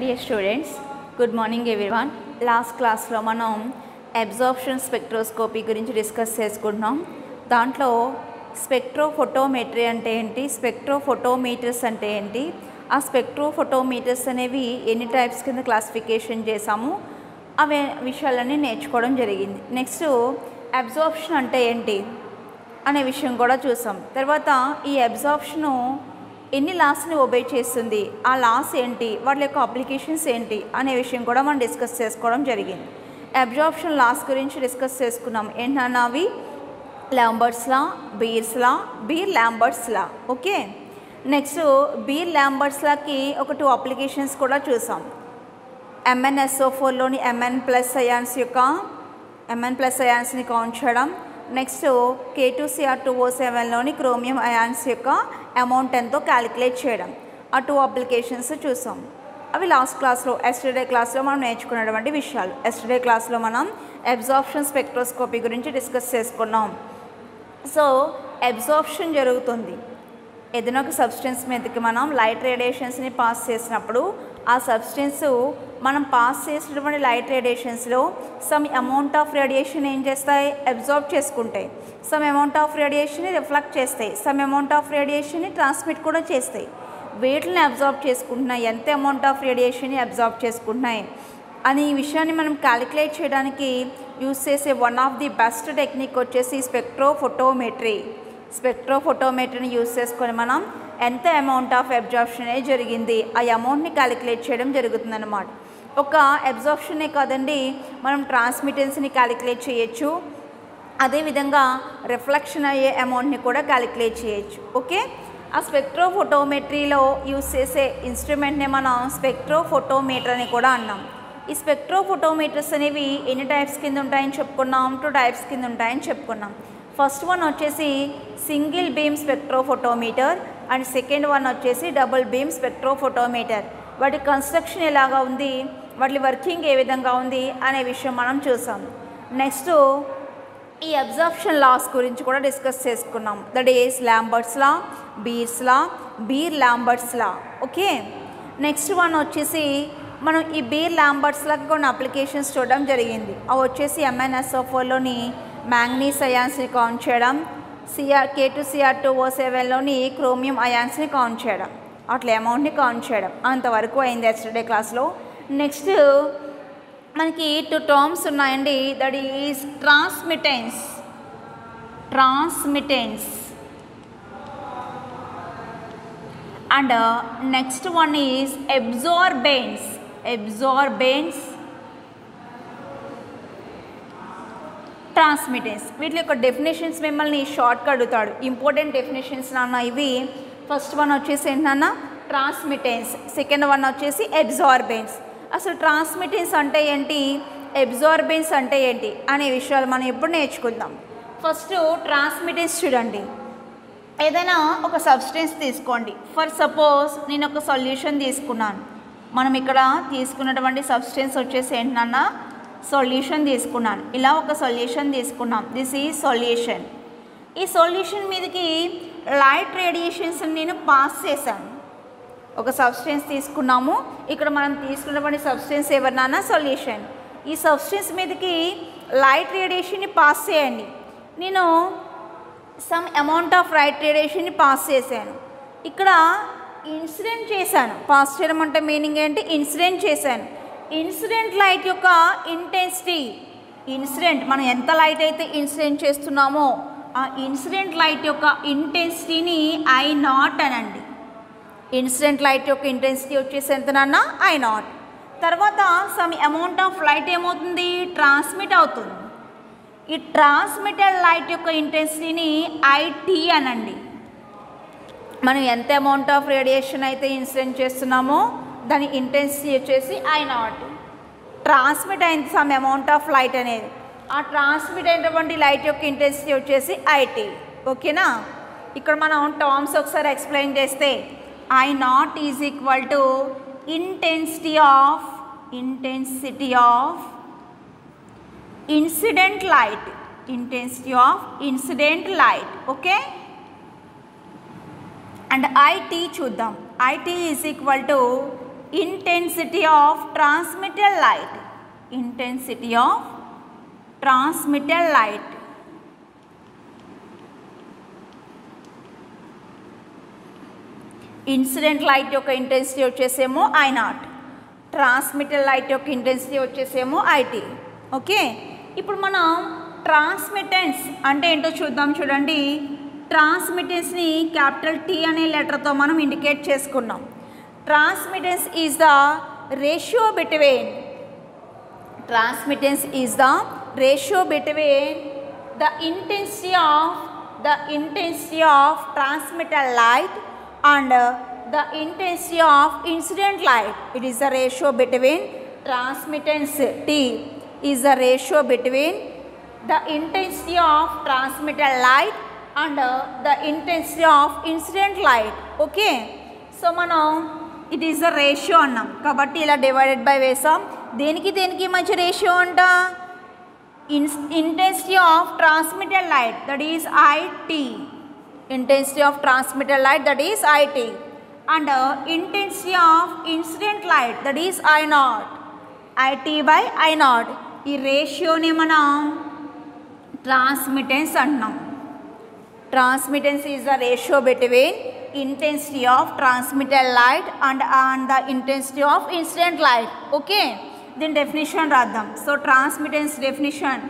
Dear students, good morning everyone. Last class లో మనం absorption spectroscopy గురించి డిస్కస్ చేసుకుంటున్నాం. దాంట్లో స్పెక్ట్రోఫోటోమెట్రీ అంటే ఏంటి, స్పెక్ట్రోఫోటోమీటర్స్ అంటే ఏంటి, ఆ స్పెక్ట్రోఫోటోమీటర్స్ అనేవి ఎన్ని టైప్స్ కింద క్లాసిఫికేషన్ చేసాము అవే విషయాలన్నీ నేర్చుకోవడం జరిగింది. నెక్స్ట్ అబ్జార్ప్షన్ అంటే ఏంటి అనే విషయం కూడా చూసాం. తర్వాత ఈ అబ్జార్ప్షను ఎన్ని లాస్ని ఒబే చేస్తుంది, ఆ లాస్ ఏంటి, వాటి యొక్క అప్లికేషన్స్ ఏంటి అనే విషయం కూడా మనం డిస్కస్ చేసుకోవడం జరిగింది. అబ్జార్ప్షన్ లాస్ గురించి డిస్కస్ చేసుకున్నాం. ఏంటన్నా అవి Lambert's law, Beer's law, Beer Lambert's లా. ఓకే, నెక్స్ట్ బీర్ లాంబర్ట్స్ లాకి ఒక 2 అప్లికేషన్స్ కూడా చూసాం. MnSO4లోని Mn ప్లస్ అయాన్స్ని కౌంట్ చేయడం, నెక్స్ట్ K2Cr2O7లోని క్రోమియం అయాన్స్ యొక్క అమౌంట్ ఎంతో క్యాలిక్యులేట్ చేయడం. ఆ 2 అప్లికేషన్స్ చూసాం. అవి లాస్ట్ క్లాస్లో ఎస్టర్డే క్లాస్లో మనం నేర్చుకున్నటువంటి విషయాలు. ఎస్టర్డే క్లాస్లో మనం అబ్జార్ప్షన్ స్పెక్ట్రోస్కోపీ గురించి డిస్కస్ చేసుకున్నాం. సో అబ్జార్ప్షన్ జరుగుతుంది, ఏదైనా ఒక సబ్స్టెన్స్ మీదకి మనం లైట్ రేడియేషన్స్ని పాస్ చేసినప్పుడు ఆ సబ్స్టెన్స్ మనం పాస్ చేసినటువంటి లైట్ రేడియేషన్స్లో సమ్ అమౌంట్ ఆఫ్ రేడియేషన్ ఏం చేస్తాయి, అబ్జార్బ్ చేసుకుంటాయి. సమ్ అమౌంట్ ఆఫ్ రేడియేషన్ని రిఫ్లెక్ట్ చేస్తాయి, సమ్ అమౌంట్ ఆఫ్ రేడియేషన్ని ట్రాన్స్మిట్ కూడా చేస్తాయి. వీటిని అబ్జార్బ్ చేసుకుంటున్నాయి, ఎంత అమౌంట్ ఆఫ్ రేడియేషన్ని అబ్జార్బ్ చేసుకుంటున్నాయి అని ఈ విషయాన్ని మనం క్యాలిక్యులేట్ చేయడానికి యూజ్ చేసే one of the best technique వచ్చేసి స్పెక్ట్రోఫోటోమెట్రీ. స్పెక్ట్రోఫోటోమెట్రీని యూజ్ చేసుకొని మనం ఎంత అమౌంట్ ఆఫ్ అబ్జార్ప్షన్ అనేది జరిగింది ఆ అమౌంట్ని క్యాలిక్యులేట్ చేయడం జరుగుతుందన్నమాట. ఒక అబ్జార్ప్షనే కాదండి, మనం ట్రాన్స్మిటెన్స్ని క్యాలిక్యులేట్ చేయొచ్చు, అదేవిధంగా రిఫ్లెక్షన్ అయ్యే అమౌంట్ని కూడా క్యాలిక్యులేట్ చేయొచ్చు. ఓకే, ఆ స్పెక్ట్రోఫోటోమెట్రీలో యూజ్ చేసే ఇన్స్ట్రుమెంట్ని మనం స్పెక్ట్రోఫోటోమీటర్ అని కూడా అన్నాం. ఈ స్పెక్ట్రోఫోటోమీటర్స్ అనేవి ఎన్ని టైప్స్ కింద ఉంటాయని చెప్పుకున్నాం, 2 టైప్స్ కింద ఉంటాయని చెప్పుకున్నాం. ఫస్ట్ వన్ వచ్చేసి single beam spectrophotometer and second one వచ్చేసి డబుల్ బీమ్ స్పెక్ట్రోఫోటోమీటర్. వాటి కన్స్ట్రక్షన్ ఎలాగా ఉంది, వాటి వర్కింగ్ ఏ విధంగా ఉంది అనే విషయం మనం చూసాం. నెక్స్ట్ ఈ అబ్జార్ప్షన్ లాస్ గురించి కూడా డిస్కస్ చేసుకున్నాం. That is Lambert's law, Beer's law, Beer Lambert's law. Okay, next one వచ్చేసి మనం ఈ బీర్ లాంబర్ట్స్ లాకి కొన్ని అప్లికేషన్స్ చూడడం జరిగింది. అవి వచ్చేసి MnSO4లోని మ్యాంగనీస్ అయాన్స్ని కౌంట్ చేయడం, K2Cr2O7లోని క్రోమియం అయాన్స్ని కౌంట్ చేయడం, అట్లా అమౌంట్ని కౌంట్ చేయడం. అంతవరకు అయింది ఎస్టర్డే క్లాస్లో. నెక్స్ట్ మనకి 2 టర్మ్స్ ఉన్నాయండి. That is transmittance and next one is absorbance transmittance. వీటి యొక్క డెఫినేషన్స్ మిమ్మల్ని షార్ట్గా అడుగుతాడు. ఇంపార్టెంట్ డెఫినేషన్స్ నాన్న ఇవి. ఫస్ట్ వన్ వచ్చేసి ఏంటన్న ట్రాన్స్మిటెన్స్, సెకండ్ వన్ వచ్చేసి అబ్జార్బెన్స్. అసలు ట్రాన్స్మిటెన్స్ అంటే ఏంటి, అబ్జార్బెన్స్ అంటే ఏంటి అనే విషయాలు మనం ఇప్పుడు నేర్చుకుందాం. ఫస్ట్ ట్రాన్స్మిటెన్స్ చూడండి. ఏదైనా ఒక సబ్స్టెన్స్ తీసుకోండి. ఫర్ సపోజ్ నేను ఒక సొల్యూషన్ తీసుకున్నాను. మనం ఇక్కడ తీసుకున్నటువంటి సబ్స్టెన్స్ వచ్చేసి ఏంటన్నా సొల్యూషన్ తీసుకున్నాను. ఇలా ఒక సొల్యూషన్ తీసుకున్నాం, దిస్ ఈజ్ సొల్యూషన్. ఈ సొల్యూషన్ మీదకి లైట్ రేడియేషన్స్ నేను పాస్ చేశాను. ఒక సబ్స్టెన్స్ తీసుకున్నాము, ఇక్కడ మనం తీసుకున్నటువంటి సబ్స్టెన్స్ ఎవరినైనా సొల్యూషన్. ఈ సబ్స్టెన్స్ మీదకి లైట్ రేడియేషన్ని పాస్ చేయండి. నేను సమ్ అమౌంట్ ఆఫ్ లైట్ రేడియేషన్ని పాస్ చేశాను. ఇక్కడ ఇన్సిడెంట్ చేశాను. పాస్ చేయడం అంటే మీనింగ్ ఏంటి, ఇన్సిడెంట్ చేశాను. ఇన్సిడెంట్ లైట్ యొక్క ఇంటెన్సిటీ, ఇన్సిడెంట్ మనం ఎంత లైట్ అయితే ఇన్సిడెంట్ చేస్తున్నామో ఆ ఇన్సిడెంట్ లైట్ యొక్క ఇంటెన్సిటీని I0 అనండి. ఇన్సిడెంట్ లైట్ యొక్క ఇంటెన్సిటీ వచ్చేసి ఎంతనన్నా I0. తర్వాత సమ్ అమౌంట్ ఆఫ్ లైట్ ఏమవుతుంది, ట్రాన్స్మిట్ అవుతుంది. ఈ ట్రాన్స్మిటెడ్ లైట్ యొక్క ఇంటెన్సిటీని IT అనండి. మనం ఎంత అమౌంట్ ఆఫ్ రేడియేషన్ అయితే ఇన్సిడెంట్ చేస్తున్నామో దాని ఇంటెన్సిటీ వచ్చేసి I0. ట్రాన్స్మిట్ అయింది సమ్ అమౌంట్ ఆఫ్ లైట్ అనేది, ఆ ట్రాన్స్మిట్ అయినటువంటి లైట్ యొక్క ఇంటెన్సిటీ వచ్చేసి IT. ఓకేనా, ఇక్కడ మనం టర్మ్స్ ఒకసారి ఎక్స్ప్లెయిన్ చేస్తే I0 is equal to intensity of incident light. Okay, and IT చూద్దాం. IT is equal to intensity of transmitted light. Intensity of transmitted light. Incident light యొక్క ఇంటెన్సిటీ వచ్చేసేమో I0, ట్రాన్స్మిటెడ్ లైట్ యొక్క intensity వచ్చేసేమో IT. Okay, ఇప్పుడు మనం transmittance అంటే ఏంటో చూద్దాం. చూడండి, ట్రాన్స్మిటెన్స్ని క్యాపిటల్ T అనే లెటర్తో మనం ఇండికేట్ చేసుకున్నాం. Transmittance is the ratio between the intensity of transmitted light and the intensity of incident light. It is the ratio between transmittance. T is the ratio between the intensity of transmitted light and the intensity of incident light. Okay, so మనం it is the ratio అన్నాం కాబట్టి ఇలా divided by వేసాం. దేనికి మధ్య ratio అంట? intensity of transmitted light, that is IT. Intensity of transmitted light, that is IT, and intensity of incident light, that is I0. IT by I0. ఈ రేషియోని మనం transmittance అంటున్నాం. Transmittance is the ratio between intensity of transmitted light and the intensity of incident light. Okay, దీని definition రాద్దాం. So transmittance definition,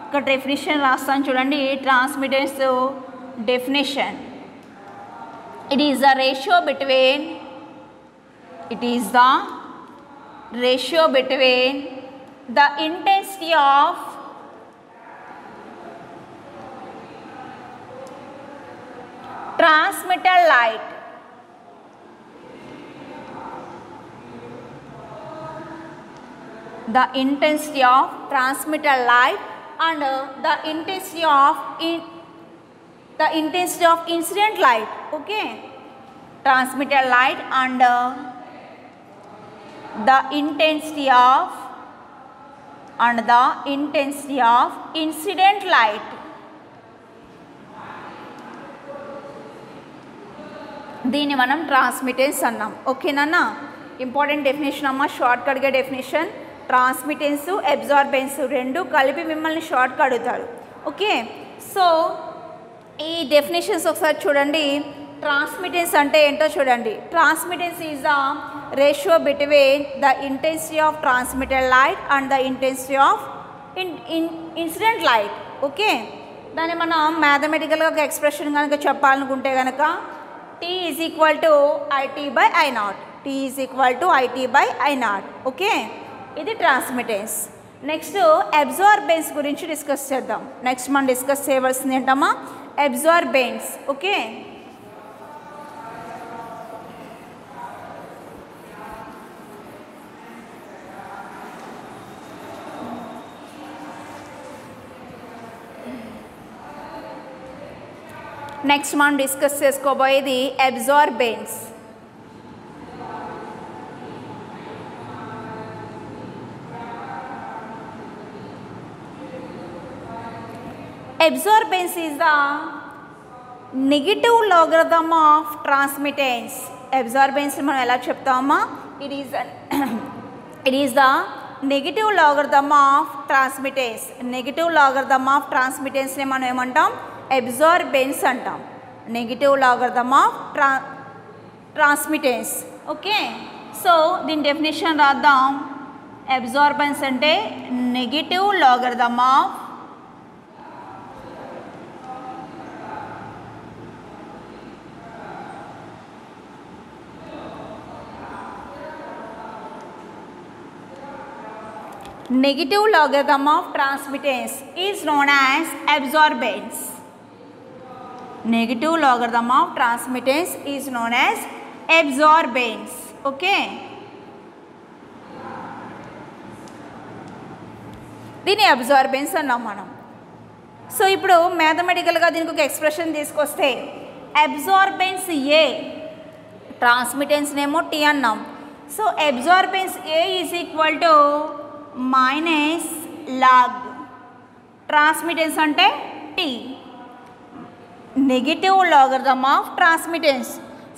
ఇక్కడ definition రాస్తాను చూడండి. Transmittance definition, it is the ratio between the intensity of transmitted light and the intensity of incident light. Okay, transmitted light and the intensity of incident light. దీన్ని మనం transmittance అన్నాం. ఓకేనా? Important definition అమ్మ, short కట్గా definition. Transmittance, absorbance రెండు కలిపి మిమ్మల్ని short cut అడుగుతారు. ఓకే, సో ఈ డెఫినేషన్స్ ఒకసారి చూడండి. ట్రాన్స్మిటెన్స్ అంటే ఏంటో చూడండి. Transmittance is the ratio between the intensity of transmitted light and the intensity of incident light. Okay, దాన్ని మనం మ్యాథమెటికల్గా ఒక ఎక్స్ప్రెషన్ కనుక చెప్పాలనుకుంటే కనుక T is equal to IT by I0. T is equal to IT by I0. Okay, ఇది transmittance. Next absorbance గురించి discuss చేద్దాం. Next మనం డిస్కస్ చేయవలసింది ఏంటమ్మా? అబ్జార్బెన్స్. ఓకే, నెక్స్ట్ మనం డిస్కస్ చేసుకోబోయేది absorbance. Absorbance is the negative logarithm of transmittance. Absorbance మనం ఎలా చెప్తామా? It is the negative logarithm of transmittance. Negative logarithm of transmittance ని మనం ఏమంటాం? Absorbance అంటాం. Negative logarithm of transmittance. Okay, so దీని డెఫినేషన్ రాద్దాం. Absorbance అంటే negative logarithm of negative logarithm of transmittance is known as absorbance. Negative logarithm of transmittance is known as absorbance. Okay, దీని absorbance అన్నాం మనం. సో ఇప్పుడు మ్యాథమెటికల్గా దీనికి ఒక ఎక్స్ప్రెషన్ తీసుకొస్తే అబ్జార్బెన్స్ ఏ, ట్రాన్స్మిటెన్స్ నేమో టీ అన్నాం. So absorbance A is equal to minus log, transmittance అంటే T, negative logarithm of transmittance.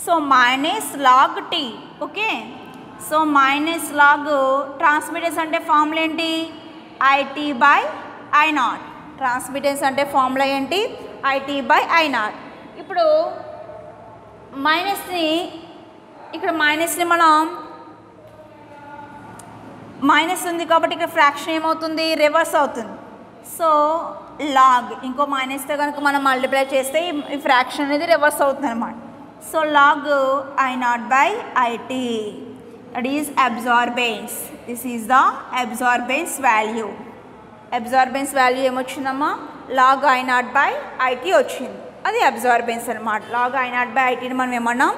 So minus log T. Okay, so minus log transmittance అంటే ఫార్ములా ఏంటి, IT by I naught. Transmittance అంటే formula ఏంటి, IT by I naught. ఇప్పుడు మైనస్ని ఇక్కడ మైనస్ని మనం minus ఉంది కాబట్టి ఇక్కడ ఫ్రాక్షన్ ఏమవుతుంది, రివర్స్ అవుతుంది. సో లాగ్ ఇంకో మైనస్తో కనుక మనం మల్టిప్లై చేస్తే ఈ ఫ్రాక్షన్ అనేది రివర్స్ అవుతుంది అనమాట. So log I naught by IT, that is absorbance. This is the absorbance value. Absorbance value ఏమొచ్చిందమ్మా, log I naught by IT వచ్చింది. అది అబ్జార్బెన్స్ అనమాట. లాగ్ ఐ నాట్ బై ఐటీని మనం ఏమన్నాం,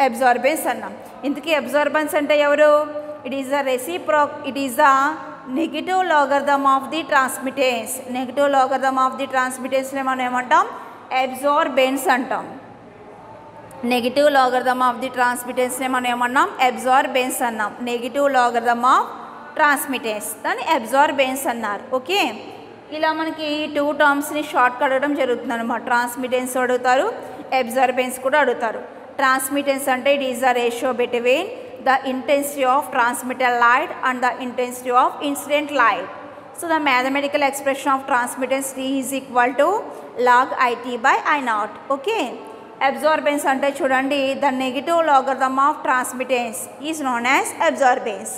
అబ్జార్బెన్స్ అన్నాం. ఇంతకీ అబ్జార్బెన్స్ అంటే ఎవరు, it is the it is the negative logarithm of the transmittance. Negative logarithm of the ట్రాన్స్మిటెన్స్ని మనం ఏమంటాం, అబ్జార్బెన్స్ అంటాం. నెగిటివ్ లాగరిథమ్ ఆఫ్ ది ట్రాన్స్మిటెన్స్ని మనం ఏమన్నాం, అబ్జార్బెన్స్ అన్నాం. నెగిటివ్ లాగరిథమ్ ఆఫ్ ట్రాన్స్మిటెన్స్ దాన్ని అబ్జార్బెన్స్ అన్నారు. ఓకే, ఇలా మనకి టూ టర్మ్స్ని షార్ట్ కట్ అడగడం జరుగుతుంది అనమాట. ట్రాన్స్మిటెన్స్ అడుగుతారు, అబ్జార్బెన్స్ కూడా అడుగుతారు. ట్రాన్స్మిటెన్స్ అంటే it is the ratio between the intensity of transmitted light and the intensity of incident light. So the mathematical expression of transmittance T is equal to log IT by I naught. Okay, absorbance ante chudandi, the negative logarithm of transmittance is known as absorbance.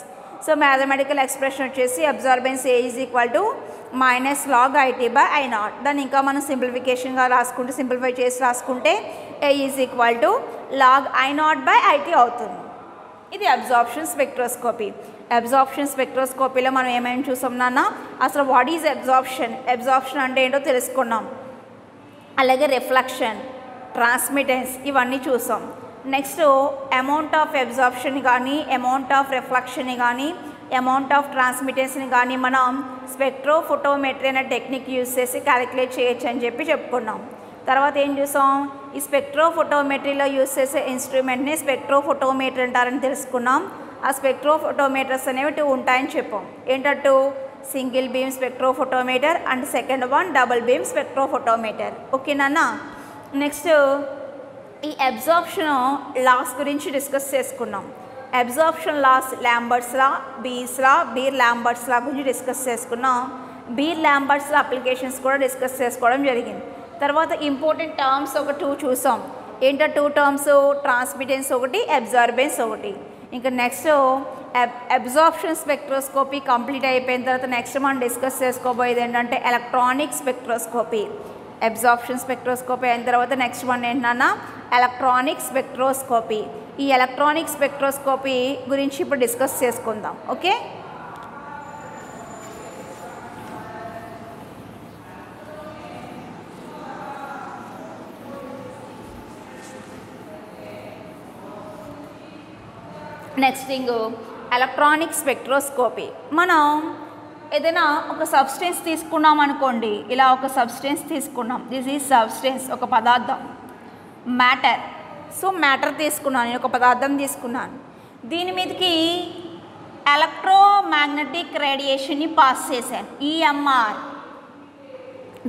So mathematical expression వచ్చేసి absorbance A is equal to minus log IT by I naught. దాన్ని ఇంకా మనం సింప్లిఫికేషన్గా రాసుకుంటే, simplify చేసి రాసుకుంటే A is equal to log I naught by IT అవుతుంది. ఇది absorption spectroscopy. Absorption స్పెక్ట్రోస్కోపీలో మనం ఏమేమి చూసాం నాన్న, అసలు వాట్ ఈజ్ అబ్జార్ప్షన్, అబ్జార్ప్షన్ అంటే ఏంటో తెలుసుకున్నాం. అలాగే రిఫ్లెక్షన్, ట్రాన్స్మిటెన్స్ ఇవన్నీ చూసాం. నెక్స్ట్ అమౌంట్ ఆఫ్ అబ్జార్ప్షన్ కానీ, అమౌంట్ ఆఫ్ రిఫ్లెక్షన్ని కానీ, అమౌంట్ ఆఫ్ ట్రాన్స్మిటెన్స్ని కానీ మనం స్పెక్ట్రోఫోటోమెట్రీ అనే టెక్నిక్ యూజ్ చేసి క్యాలిక్యులేట్ చేయొచ్చు అని చెప్పుకున్నాం. తర్వాత ఏం చూసాం, ఈ స్పెక్ట్రోఫోటోమెట్రీలో యూజ్ చేసే ఇన్స్ట్రుమెంట్ని స్పెక్ట్రోఫోటోమీటర్ అంటారని తెలుసుకున్నాం. ఆ స్పెక్ట్రోఫోటోమీటర్స్ అనేవి 2 ఉంటాయని చెప్పాం. ఏంటంటూ, single beam spectrophotometer and second one double beam spectrophotometer. ఓకేనా. నెక్స్ట్ ఈ అబ్జార్ప్షన్ లాస్ గురించి డిస్కస్ చేసుకున్నాం. Absorption laws Lambert's law, Beer's law, Beer Lambert's law గురించి డిస్కస్ చేసుకున్నాం. బీర్ లాంబర్ట్స్ లా అప్లికేషన్స్ కూడా డిస్కస్ చేసుకోవడం జరిగింది. తర్వాత ఇంపార్టెంట్ టర్మ్స్ ఒక 2 చూసాం. ఏంటో 2 టర్మ్స్, ట్రాన్స్మిటెన్స్ ఒకటి, అబ్జార్బెన్స్ ఒకటి. ఇంకా నెక్స్ట్ అబ్జార్ప్షన్ స్పెక్ట్రోస్కోపీ కంప్లీట్ అయిపోయిన తర్వాత నెక్స్ట్ మనం డిస్కస్ చేసుకోబోయేది ఏంటంటే ఎలక్ట్రానిక్ స్పెక్ట్రోస్కోపీ. అబ్జార్ప్షన్ స్పెక్ట్రోస్కోపీ అయిన తర్వాత నెక్స్ట్ వన్ ఏంటన్నా, ఎలక్ట్రానిక్ స్పెక్ట్రోస్కోపీ. ఈ ఎలక్ట్రానిక్ స్పెక్ట్రోస్కోపీ గురించి ఇప్పుడు డిస్కస్ చేసుకుందాం. Okay, next thing electronic spectroscopy. మనం ఏదైనా ఒక సబ్స్టెన్స్ తీసుకున్నాం అనుకోండి, ఇలా ఒక సబ్స్టెన్స్ తీసుకున్నాం, దిస్ ఈజ్ సబ్స్టెన్స్, ఒక పదార్థం, మ్యాటర్. సో మ్యాటర్ తీసుకున్నాను, నేను ఒక పదార్థం తీసుకున్నాను, దీని మీదకి ఎలక్ట్రోమాగ్నెటిక్ రేడియేషన్ని పాస్ చేశాను, ఈఎంఆర్.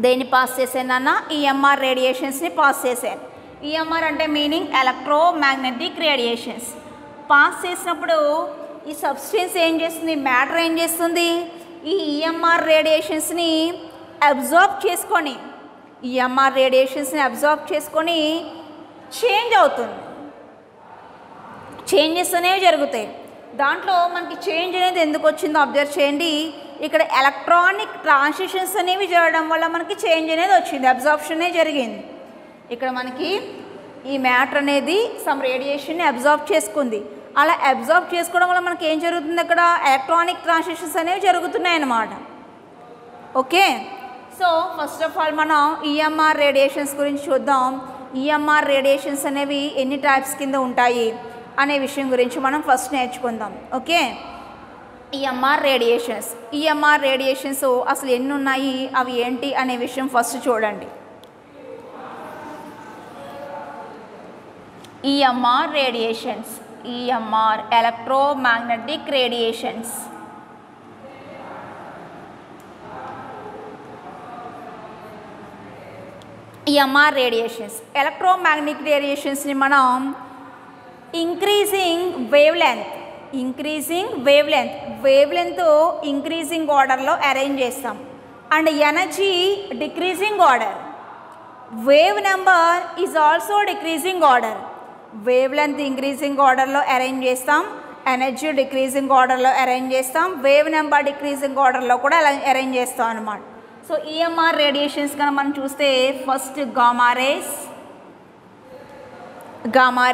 దేన్ని పాస్ చేశానన్నా, ఈఎంఆర్ రేడియేషన్స్ని పాస్ చేశాను. ఈఎంఆర్ అంటే మీనింగ్ ఎలక్ట్రోమాగ్నెటిక్ రేడియేషన్స్. పాస్ చేసినప్పుడు ఈ సబ్స్టెన్స్ ఏం చేస్తుంది, మ్యాటర్ ఏం చేస్తుంది, ఈ ఈఎంఆర్ రేడియేషన్స్ని అబ్జార్బ్ చేసుకొని, ఈఎంఆర్ రేడియేషన్స్ని అబ్జార్బ్ చేసుకొని చేంజ్ అవుతుంది. చేంజెస్ అనేవి జరుగుతాయి. దాంట్లో మనకి చేంజ్ అనేది ఎందుకు వచ్చిందో అబ్జర్వ్ చేయండి. ఇక్కడ ఎలక్ట్రానిక్ ట్రాన్సిషన్స్ అనేవి జరగడం వల్ల మనకి చేంజ్ అనేది వచ్చింది, అబ్జార్ప్షనే జరిగింది. ఇక్కడ మనకి ఈ మ్యాటర్ అనేది సమ్ రేడియేషన్ని అబ్జార్బ్ చేసుకుంది. అలా అబ్జార్బ్ చేసుకోవడం వల్ల మనకి ఏం జరుగుతుంది, అక్కడ ఎలక్ట్రానిక్ ట్రాన్సిషన్స్ అనేవి జరుగుతున్నాయి అన్నమాట. Okay, so first of all మనం ఈఎంఆర్ రేడియేషన్స్ గురించి చూద్దాం. ఈఎంఆర్ రేడియేషన్స్ అనేవి ఎన్ని టైప్స్ కింద ఉంటాయి అనే విషయం గురించి మనం ఫస్ట్ నేర్చుకుందాం. Okay, EMR radiations. EMR radiations అసలు ఎన్ని ఉన్నాయి, అవి ఏంటి అనే విషయం ఫస్ట్ చూడండి. EMR radiations, EMR electromagnetic radiations. EMR radiations, electromagnetic radiations ni manam increasing wavelength, increasing wave length increasing ఆర్డర్లో అరేంజ్ చేస్తాం. And energy decreasing order. Wave number is also decreasing order. Wave length increasing ఆర్డర్లో arrange చేస్తాం, energy decreasing ఆర్డర్లో arrange చేస్తాం, wave number decreasing ఆర్డర్లో కూడా arrange చేస్తాం అన్నమాట. సో ఈఎంఆర్ రేడియేషన్స్ కనుక మనం చూస్తే first gamma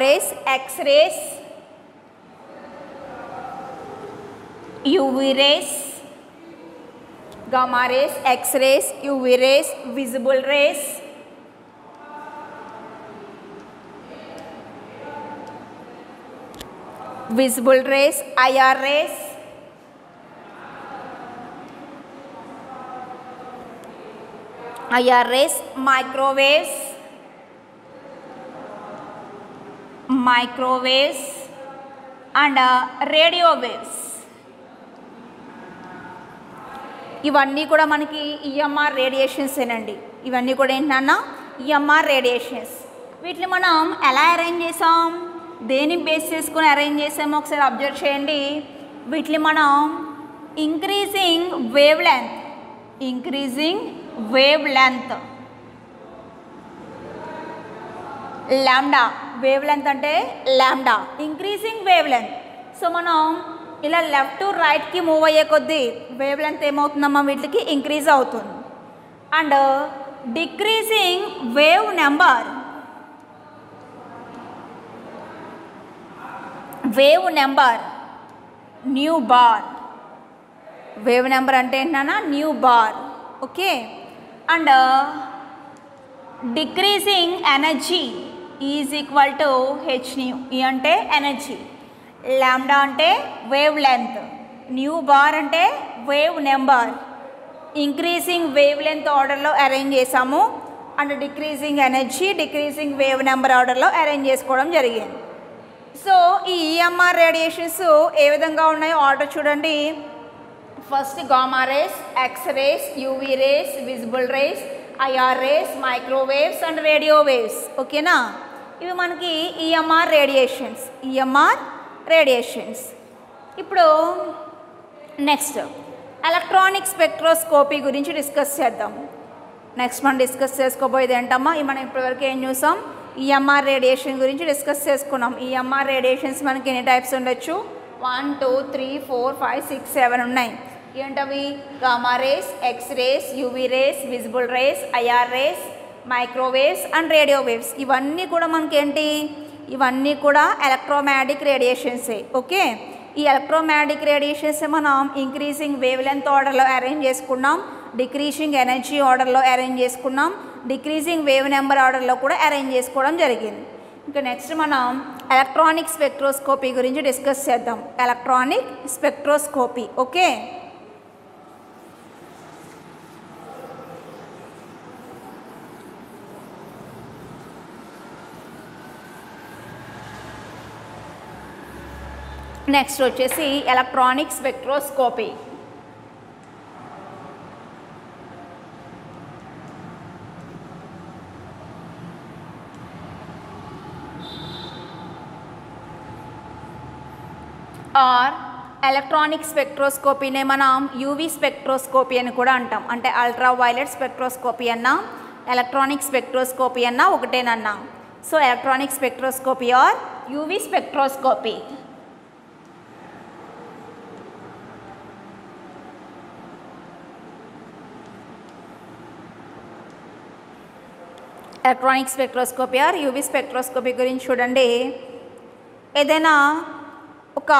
rays, X rays, UV rays, gamma rays, X rays, UV rays, visible rays, IR rays, microwaves and radio waves. ఇవన్నీ కూడా మనకి ఈఎంఆర్ రేడియేషన్స్ ఏనండి. ఇవన్నీ కూడా ఏంటన్నా ఈఎంఆర్ రేడియేషన్స్. వీటిని మనం ఎలా అరేంజ్ చేసాం, దేని బేస్ చేసుకుని అరేంజ్ చేసామో ఒకసారి అబ్జర్వ్ చేయండి. వీటిని మనం increasing wavelength lambda, wavelength అంటే lambda, increasing wavelength. So మనం ఇలా లెఫ్ట్ టు రైట్కి మూవ్ అయ్యే కొద్దీ వేవ్ లెంత్ ఏమవుతుందమ్మా, వీటికి ఇంక్రీజ్ అవుతుంది. And decreasing wave number new bar. Wave number అంటే ఏంటన్నా new bar. Okay. And decreasing energy is equal to H new. ఈ అంటే ఎనర్జీ, లాంబ్డా అంటే వేవ్ లెంత్, న్యూ బార్ అంటే wave number. Increasing wavelength ఆర్డర్లో arrange చేసాము. And decreasing energy, decreasing wave number ఆర్డర్లో arrange చేసుకోవడం జరిగింది. సో ఈ ఈఎంఆర్ రేడియేషన్స్ ఏ విధంగా ఉన్నాయో ఆర్డర్ చూడండి. First gamma rays, X rays, UV rays, visible rays, IR rays, microwaves and radio waves. ఓకేనా, ఇవి మనకి ఈఎంఆర్ రేడియేషన్స్. ఇప్పుడు నెక్స్ట్ ఎలక్ట్రానిక్ స్పెక్ట్రోస్కోపీ గురించి డిస్కస్ చేద్దాం. నెక్స్ట్ మనం డిస్కస్ చేసుకోబోయేది ఏంటమ్మా, మనం ఇప్పటివరకు ఏం చూసాం, ఈఎంఆర్ రేడియేషన్ గురించి డిస్కస్ చేసుకున్నాం. ఈఎంఆర్ రేడియేషన్స్ మనకి ఎన్ని టైప్స్ ఉండొచ్చు, 1 2 3 4 5 6 7 ఉన్నాయి. ఏంటవి, gamma rays, X rays, UV rays, visible rays, IR rays, microwaves and radio waves. ఇవన్నీ కూడా మనకేంటి, ఇవన్నీ కూడా ఎలక్ట్రోమాగ్నెటిక్ రేడియేషన్సే. ఓకే, ఈ ఎలక్ట్రోమాగ్నెటిక్ రేడియేషన్స్ మనం ఇంక్రీజింగ్ వేవ్ లెంత్ ఆర్డర్లో అరేంజ్ చేసుకున్నాం, డిక్రీజింగ్ ఎనర్జీ ఆర్డర్లో అరేంజ్ చేసుకున్నాం, డిక్రీజింగ్ వేవ్ నెంబర్ ఆర్డర్లో కూడా అరేంజ్ చేసుకోవడం జరిగింది. ఇంకా నెక్స్ట్ మనం ఎలక్ట్రానిక్ స్పెక్ట్రోస్కోపీ గురించి డిస్కస్ చేద్దాం. Electronic spectroscopy. ఓకే, నెక్స్ట్ వచ్చేసి ఎలక్ట్రానిక్ స్పెక్ట్రోస్కోపీ. ఆర్ ఎలక్ట్రానిక్ స్పెక్ట్రోస్కోపీనే మనం యూవీ స్పెక్ట్రోస్కోపీ అని కూడా అంటాం. అంటే అల్ట్రా వైలెట్ స్పెక్ట్రోస్కోపీ అన్నా ఎలక్ట్రానిక్ స్పెక్ట్రోస్కోపీ అన్నా ఒకటేనన్నా. So electronic spectroscopy or UV spectroscopy. Electronic spectroscopy or UV spectroscopy గురించి చూడండి. ఏదైనా ఒక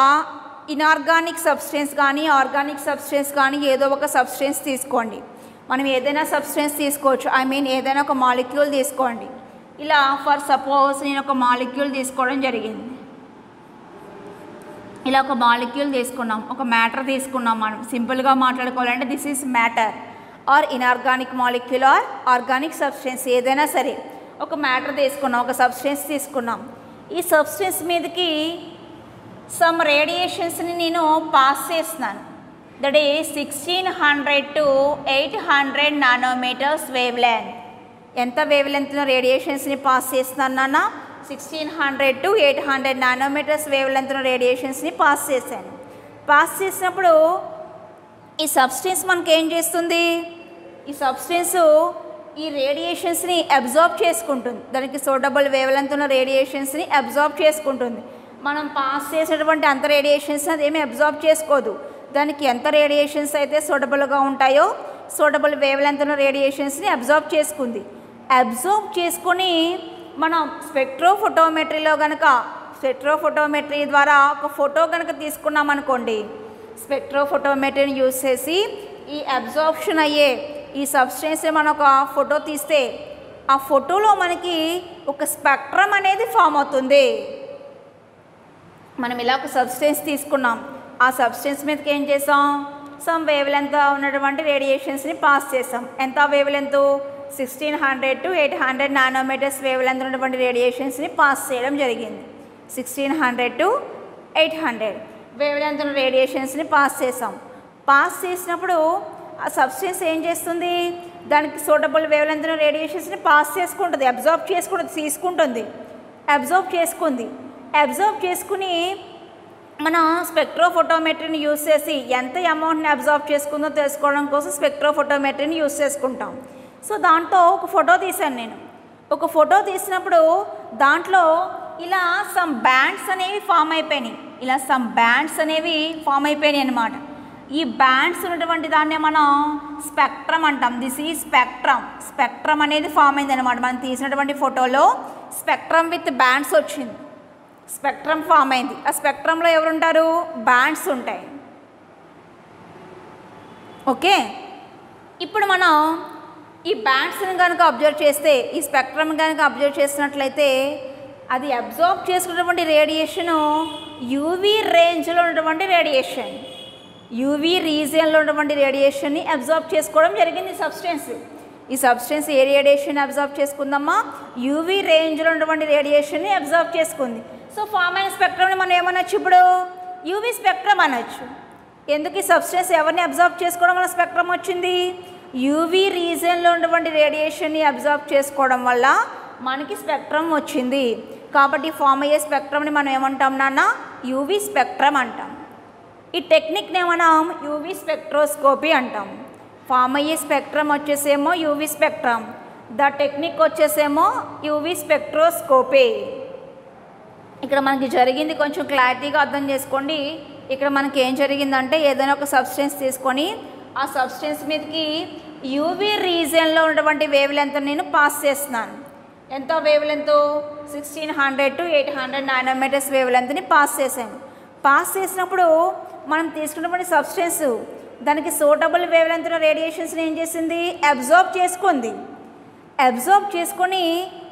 ఇనార్గానిక్ సబ్స్టెన్స్ కానీ ఆర్గానిక్ సబ్స్టెన్స్ కానీ ఏదో ఒక సబ్స్టెన్స్ తీసుకోండి. మనం ఏదైనా సబ్స్టెన్స్ తీసుకోవచ్చు, ఏదైనా ఒక మాలిక్యూల్ తీసుకోండి. ఇలా ఫర్ సపోజ్ నేను ఒక మాలిక్యూల్ తీసుకోవడం జరిగింది. ఇలా ఒక మాలిక్యూల్ తీసుకున్నాం, ఒక మ్యాటర్ తీసుకున్నాం. మనం సింపుల్గా మాట్లాడుకోవాలంటే this is matter or inorganic molecule or organic substance ఏదైనా సరే. ఒక మ్యాటర్ తీసుకున్నాం, ఒక సబ్స్టెన్స్ తీసుకున్నాం. ఈ సబ్స్టెన్స్ మీదకి సమ్ రేడియేషన్స్ని నేను పాస్ చేస్తున్నాను. That is 1600 to 800 nanometres wavelength. ఎంత వేవ్ లెంత్లో రేడియేషన్స్ని పాస్ చేస్తున్నాను నాన్న? 1600 to 800 నానోమీటర్స్ వేవ్ లెంత్ రేడియేషన్స్ని పాస్ చేశాను. పాస్ చేసినప్పుడు ఈ సబ్స్టెన్స్ మనకి ఏం చేస్తుంది, ఈ సబ్స్టెన్స్ ఈ రేడియేషన్స్ని అబ్జార్బ్ చేసుకుంటుంది. దానికి సూటబుల్ వేవ్ లెంత్ ఉన్న రేడియేషన్స్ని అబ్జార్బ్ చేసుకుంటుంది. మనం పాస్ చేసేటువంటి అంత రేడియేషన్స్ అదేమీ అబ్జార్బ్ చేసుకోదు. దానికి ఎంత రేడియేషన్స్ అయితే సూటబుల్గా ఉంటాయో సూటబుల్ వేవ్ లెంత్ ఉన్న రేడియేషన్స్ని అబ్జార్బ్ చేసుకుంది. అబ్జార్బ్ చేసుకొని మనం స్పెక్ట్రోఫోటోమెట్రీలో కనుక స్పెక్ట్రోఫోటోమెట్రీ ద్వారా ఒక ఫోటో కనుక తీసుకున్నాం అనుకోండి, స్పెక్ట్రోఫోటోమెట్రీని యూజ్ చేసి ఈ అబ్జార్ప్షన్ అయ్యే ఈ సబ్స్టెన్స్ని మనం ఒక ఫోటో తీస్తే ఆ ఫోటోలో మనకి ఒక స్పెక్ట్రమ్ అనేది ఫామ్ అవుతుంది. మనం ఇలా ఒక సబ్స్టెన్స్ తీసుకున్నాం, ఆ సబ్స్టెన్స్ మీదకి ఏం చేసాం, సమ్ వేవ్ లెంత్ ఉన్నటువంటి రేడియేషన్స్ని పాస్ చేసాం. ఎంత wavelength, 1600 to 800 nanometres wave length ఉన్నటువంటి రేడియేషన్స్ని పాస్ చేయడం జరిగింది. 1600 to 800 వేవ్ లెంత్ ఉన్న రేడియేషన్స్ని పాస్ చేసాం. పాస్ చేసినప్పుడు ఆ సబ్స్టెన్స్ ఏం చేస్తుంది, దానికి సూటబుల్ వేవ్ లెంత్ ఉన్న రేడియేషన్స్ని పాస్ చేసుకుంటుంది, అబ్జార్బ్ చేసుకుంటుంది, తీసుకుంటుంది. అబ్జార్బ్ చేసుకుంది. అబ్జార్బ్ చేసుకుని మన స్పెక్ట్రోఫోటోమెట్రీని యూజ్ చేసి ఎంత అమౌంట్ని అబ్జార్బ్ చేసుకుందో తెలుసుకోవడం కోసం స్పెక్ట్రోఫోటోమెట్రీని యూజ్ చేసుకుంటాం. సో దాంట్లో ఒక ఫోటో తీశాను నేను. ఒక ఫోటో తీసినప్పుడు దాంట్లో ఇలా సమ్ బ్యాండ్స్ అనేవి ఫామ్ అయిపోయినాయి. ఇలా సమ్ బ్యాండ్స్ అనేవి ఫామ్ అయిపోయినాయి అన్నమాట. ఈ బ్యాండ్స్ ఉన్నటువంటి దాన్నే మనం స్పెక్ట్రమ్ అంటాం. దిస్ ఈ స్పెక్ట్రమ్. స్పెక్ట్రమ్ అనేది ఫామ్ అయింది అనమాట. మనం తీసినటువంటి ఫోటోలో స్పెక్ట్రమ్ విత్ బ్యాండ్స్ వచ్చింది, స్పెక్ట్రమ్ ఫామ్ అయింది. ఆ స్పెక్ట్రమ్లో ఎవరుంటారు, బ్యాండ్స్ ఉంటాయి. ఓకే, ఇప్పుడు మనం ఈ బ్యాండ్స్ని కనుక అబ్జర్వ్ చేస్తే, ఈ స్పెక్ట్రమ్ కనుక అబ్జర్వ్ చేసినట్లయితే అది అబ్జార్బ్ చేసుకున్నటువంటి రేడియేషను యూవీ రేంజ్లో ఉన్నటువంటి రేడియేషన్, యూవీ రీజియన్లో ఉన్నటువంటి రేడియేషన్ని అబ్జార్బ్ చేసుకోవడం జరిగింది సబ్స్టెన్స్. ఈ సబ్స్టెన్స్ ఏ రేడియేషన్ అబ్జార్బ్ చేసుకుందమ్మా, యూవీ రేంజ్లో ఉన్నటువంటి రేడియేషన్ని అబ్జార్బ్ చేసుకుంది. సో ఫామ్ అయిన స్పెక్ట్రమ్ని మనం ఏమనొచ్చు, ఇప్పుడు యూవీ స్పెక్ట్రమ్ అనొచ్చు. ఎందుకు ఈ సబ్స్టెన్స్ ఎవరిని అబ్జార్బ్ చేసుకోవడం వల్ల స్పెక్ట్రమ్ వచ్చింది, యూవీ రీజియన్లో ఉన్నటువంటి రేడియేషన్ని అబ్జార్బ్ చేసుకోవడం వల్ల మనకి స్పెక్ట్రమ్ వచ్చింది. కాబట్టి ఫామ్ అయ్యే స్పెక్ట్రమ్ని మనం ఏమంటాం నాన్న, యూవీ స్పెక్ట్రమ్ అంటాం. ఈ టెక్నిక్ని మనం యూవీ స్పెక్ట్రోస్కోపీ అంటాం. ఫామ్ అయ్యే స్పెక్ట్రమ్ వచ్చేసేమో యూవీ స్పెక్ట్రమ్, ద టెక్నిక్ వచ్చేసేమో యూవీ స్పెక్ట్రోస్కోపీ. ఇక్కడ మనకి జరిగింది కొంచెం క్లారిటీగా అర్థం చేసుకోండి. ఇక్కడ మనకి ఏం జరిగిందంటే ఏదైనా ఒక సబ్స్టెన్స్ తీసుకొని ఆ సబ్స్టెన్స్ మీదకి యూవీ రీజియన్లో ఉన్నటువంటి వేవ్ లెంత్ నేను పాస్ చేస్తున్నాను. ఎంత wavelength, 1600 to 800 nanometres wave లెంత్ని పాస్ చేసాము. పాస్ చేసినప్పుడు మనం తీసుకున్నటువంటి సబ్స్టెన్స్ దానికి సూటబుల్ వేవ్ లెంత్ రేడియేషన్స్ని ఏం చేసింది, అబ్జార్బ్ చేసుకుంది. అబ్జార్బ్ చేసుకొని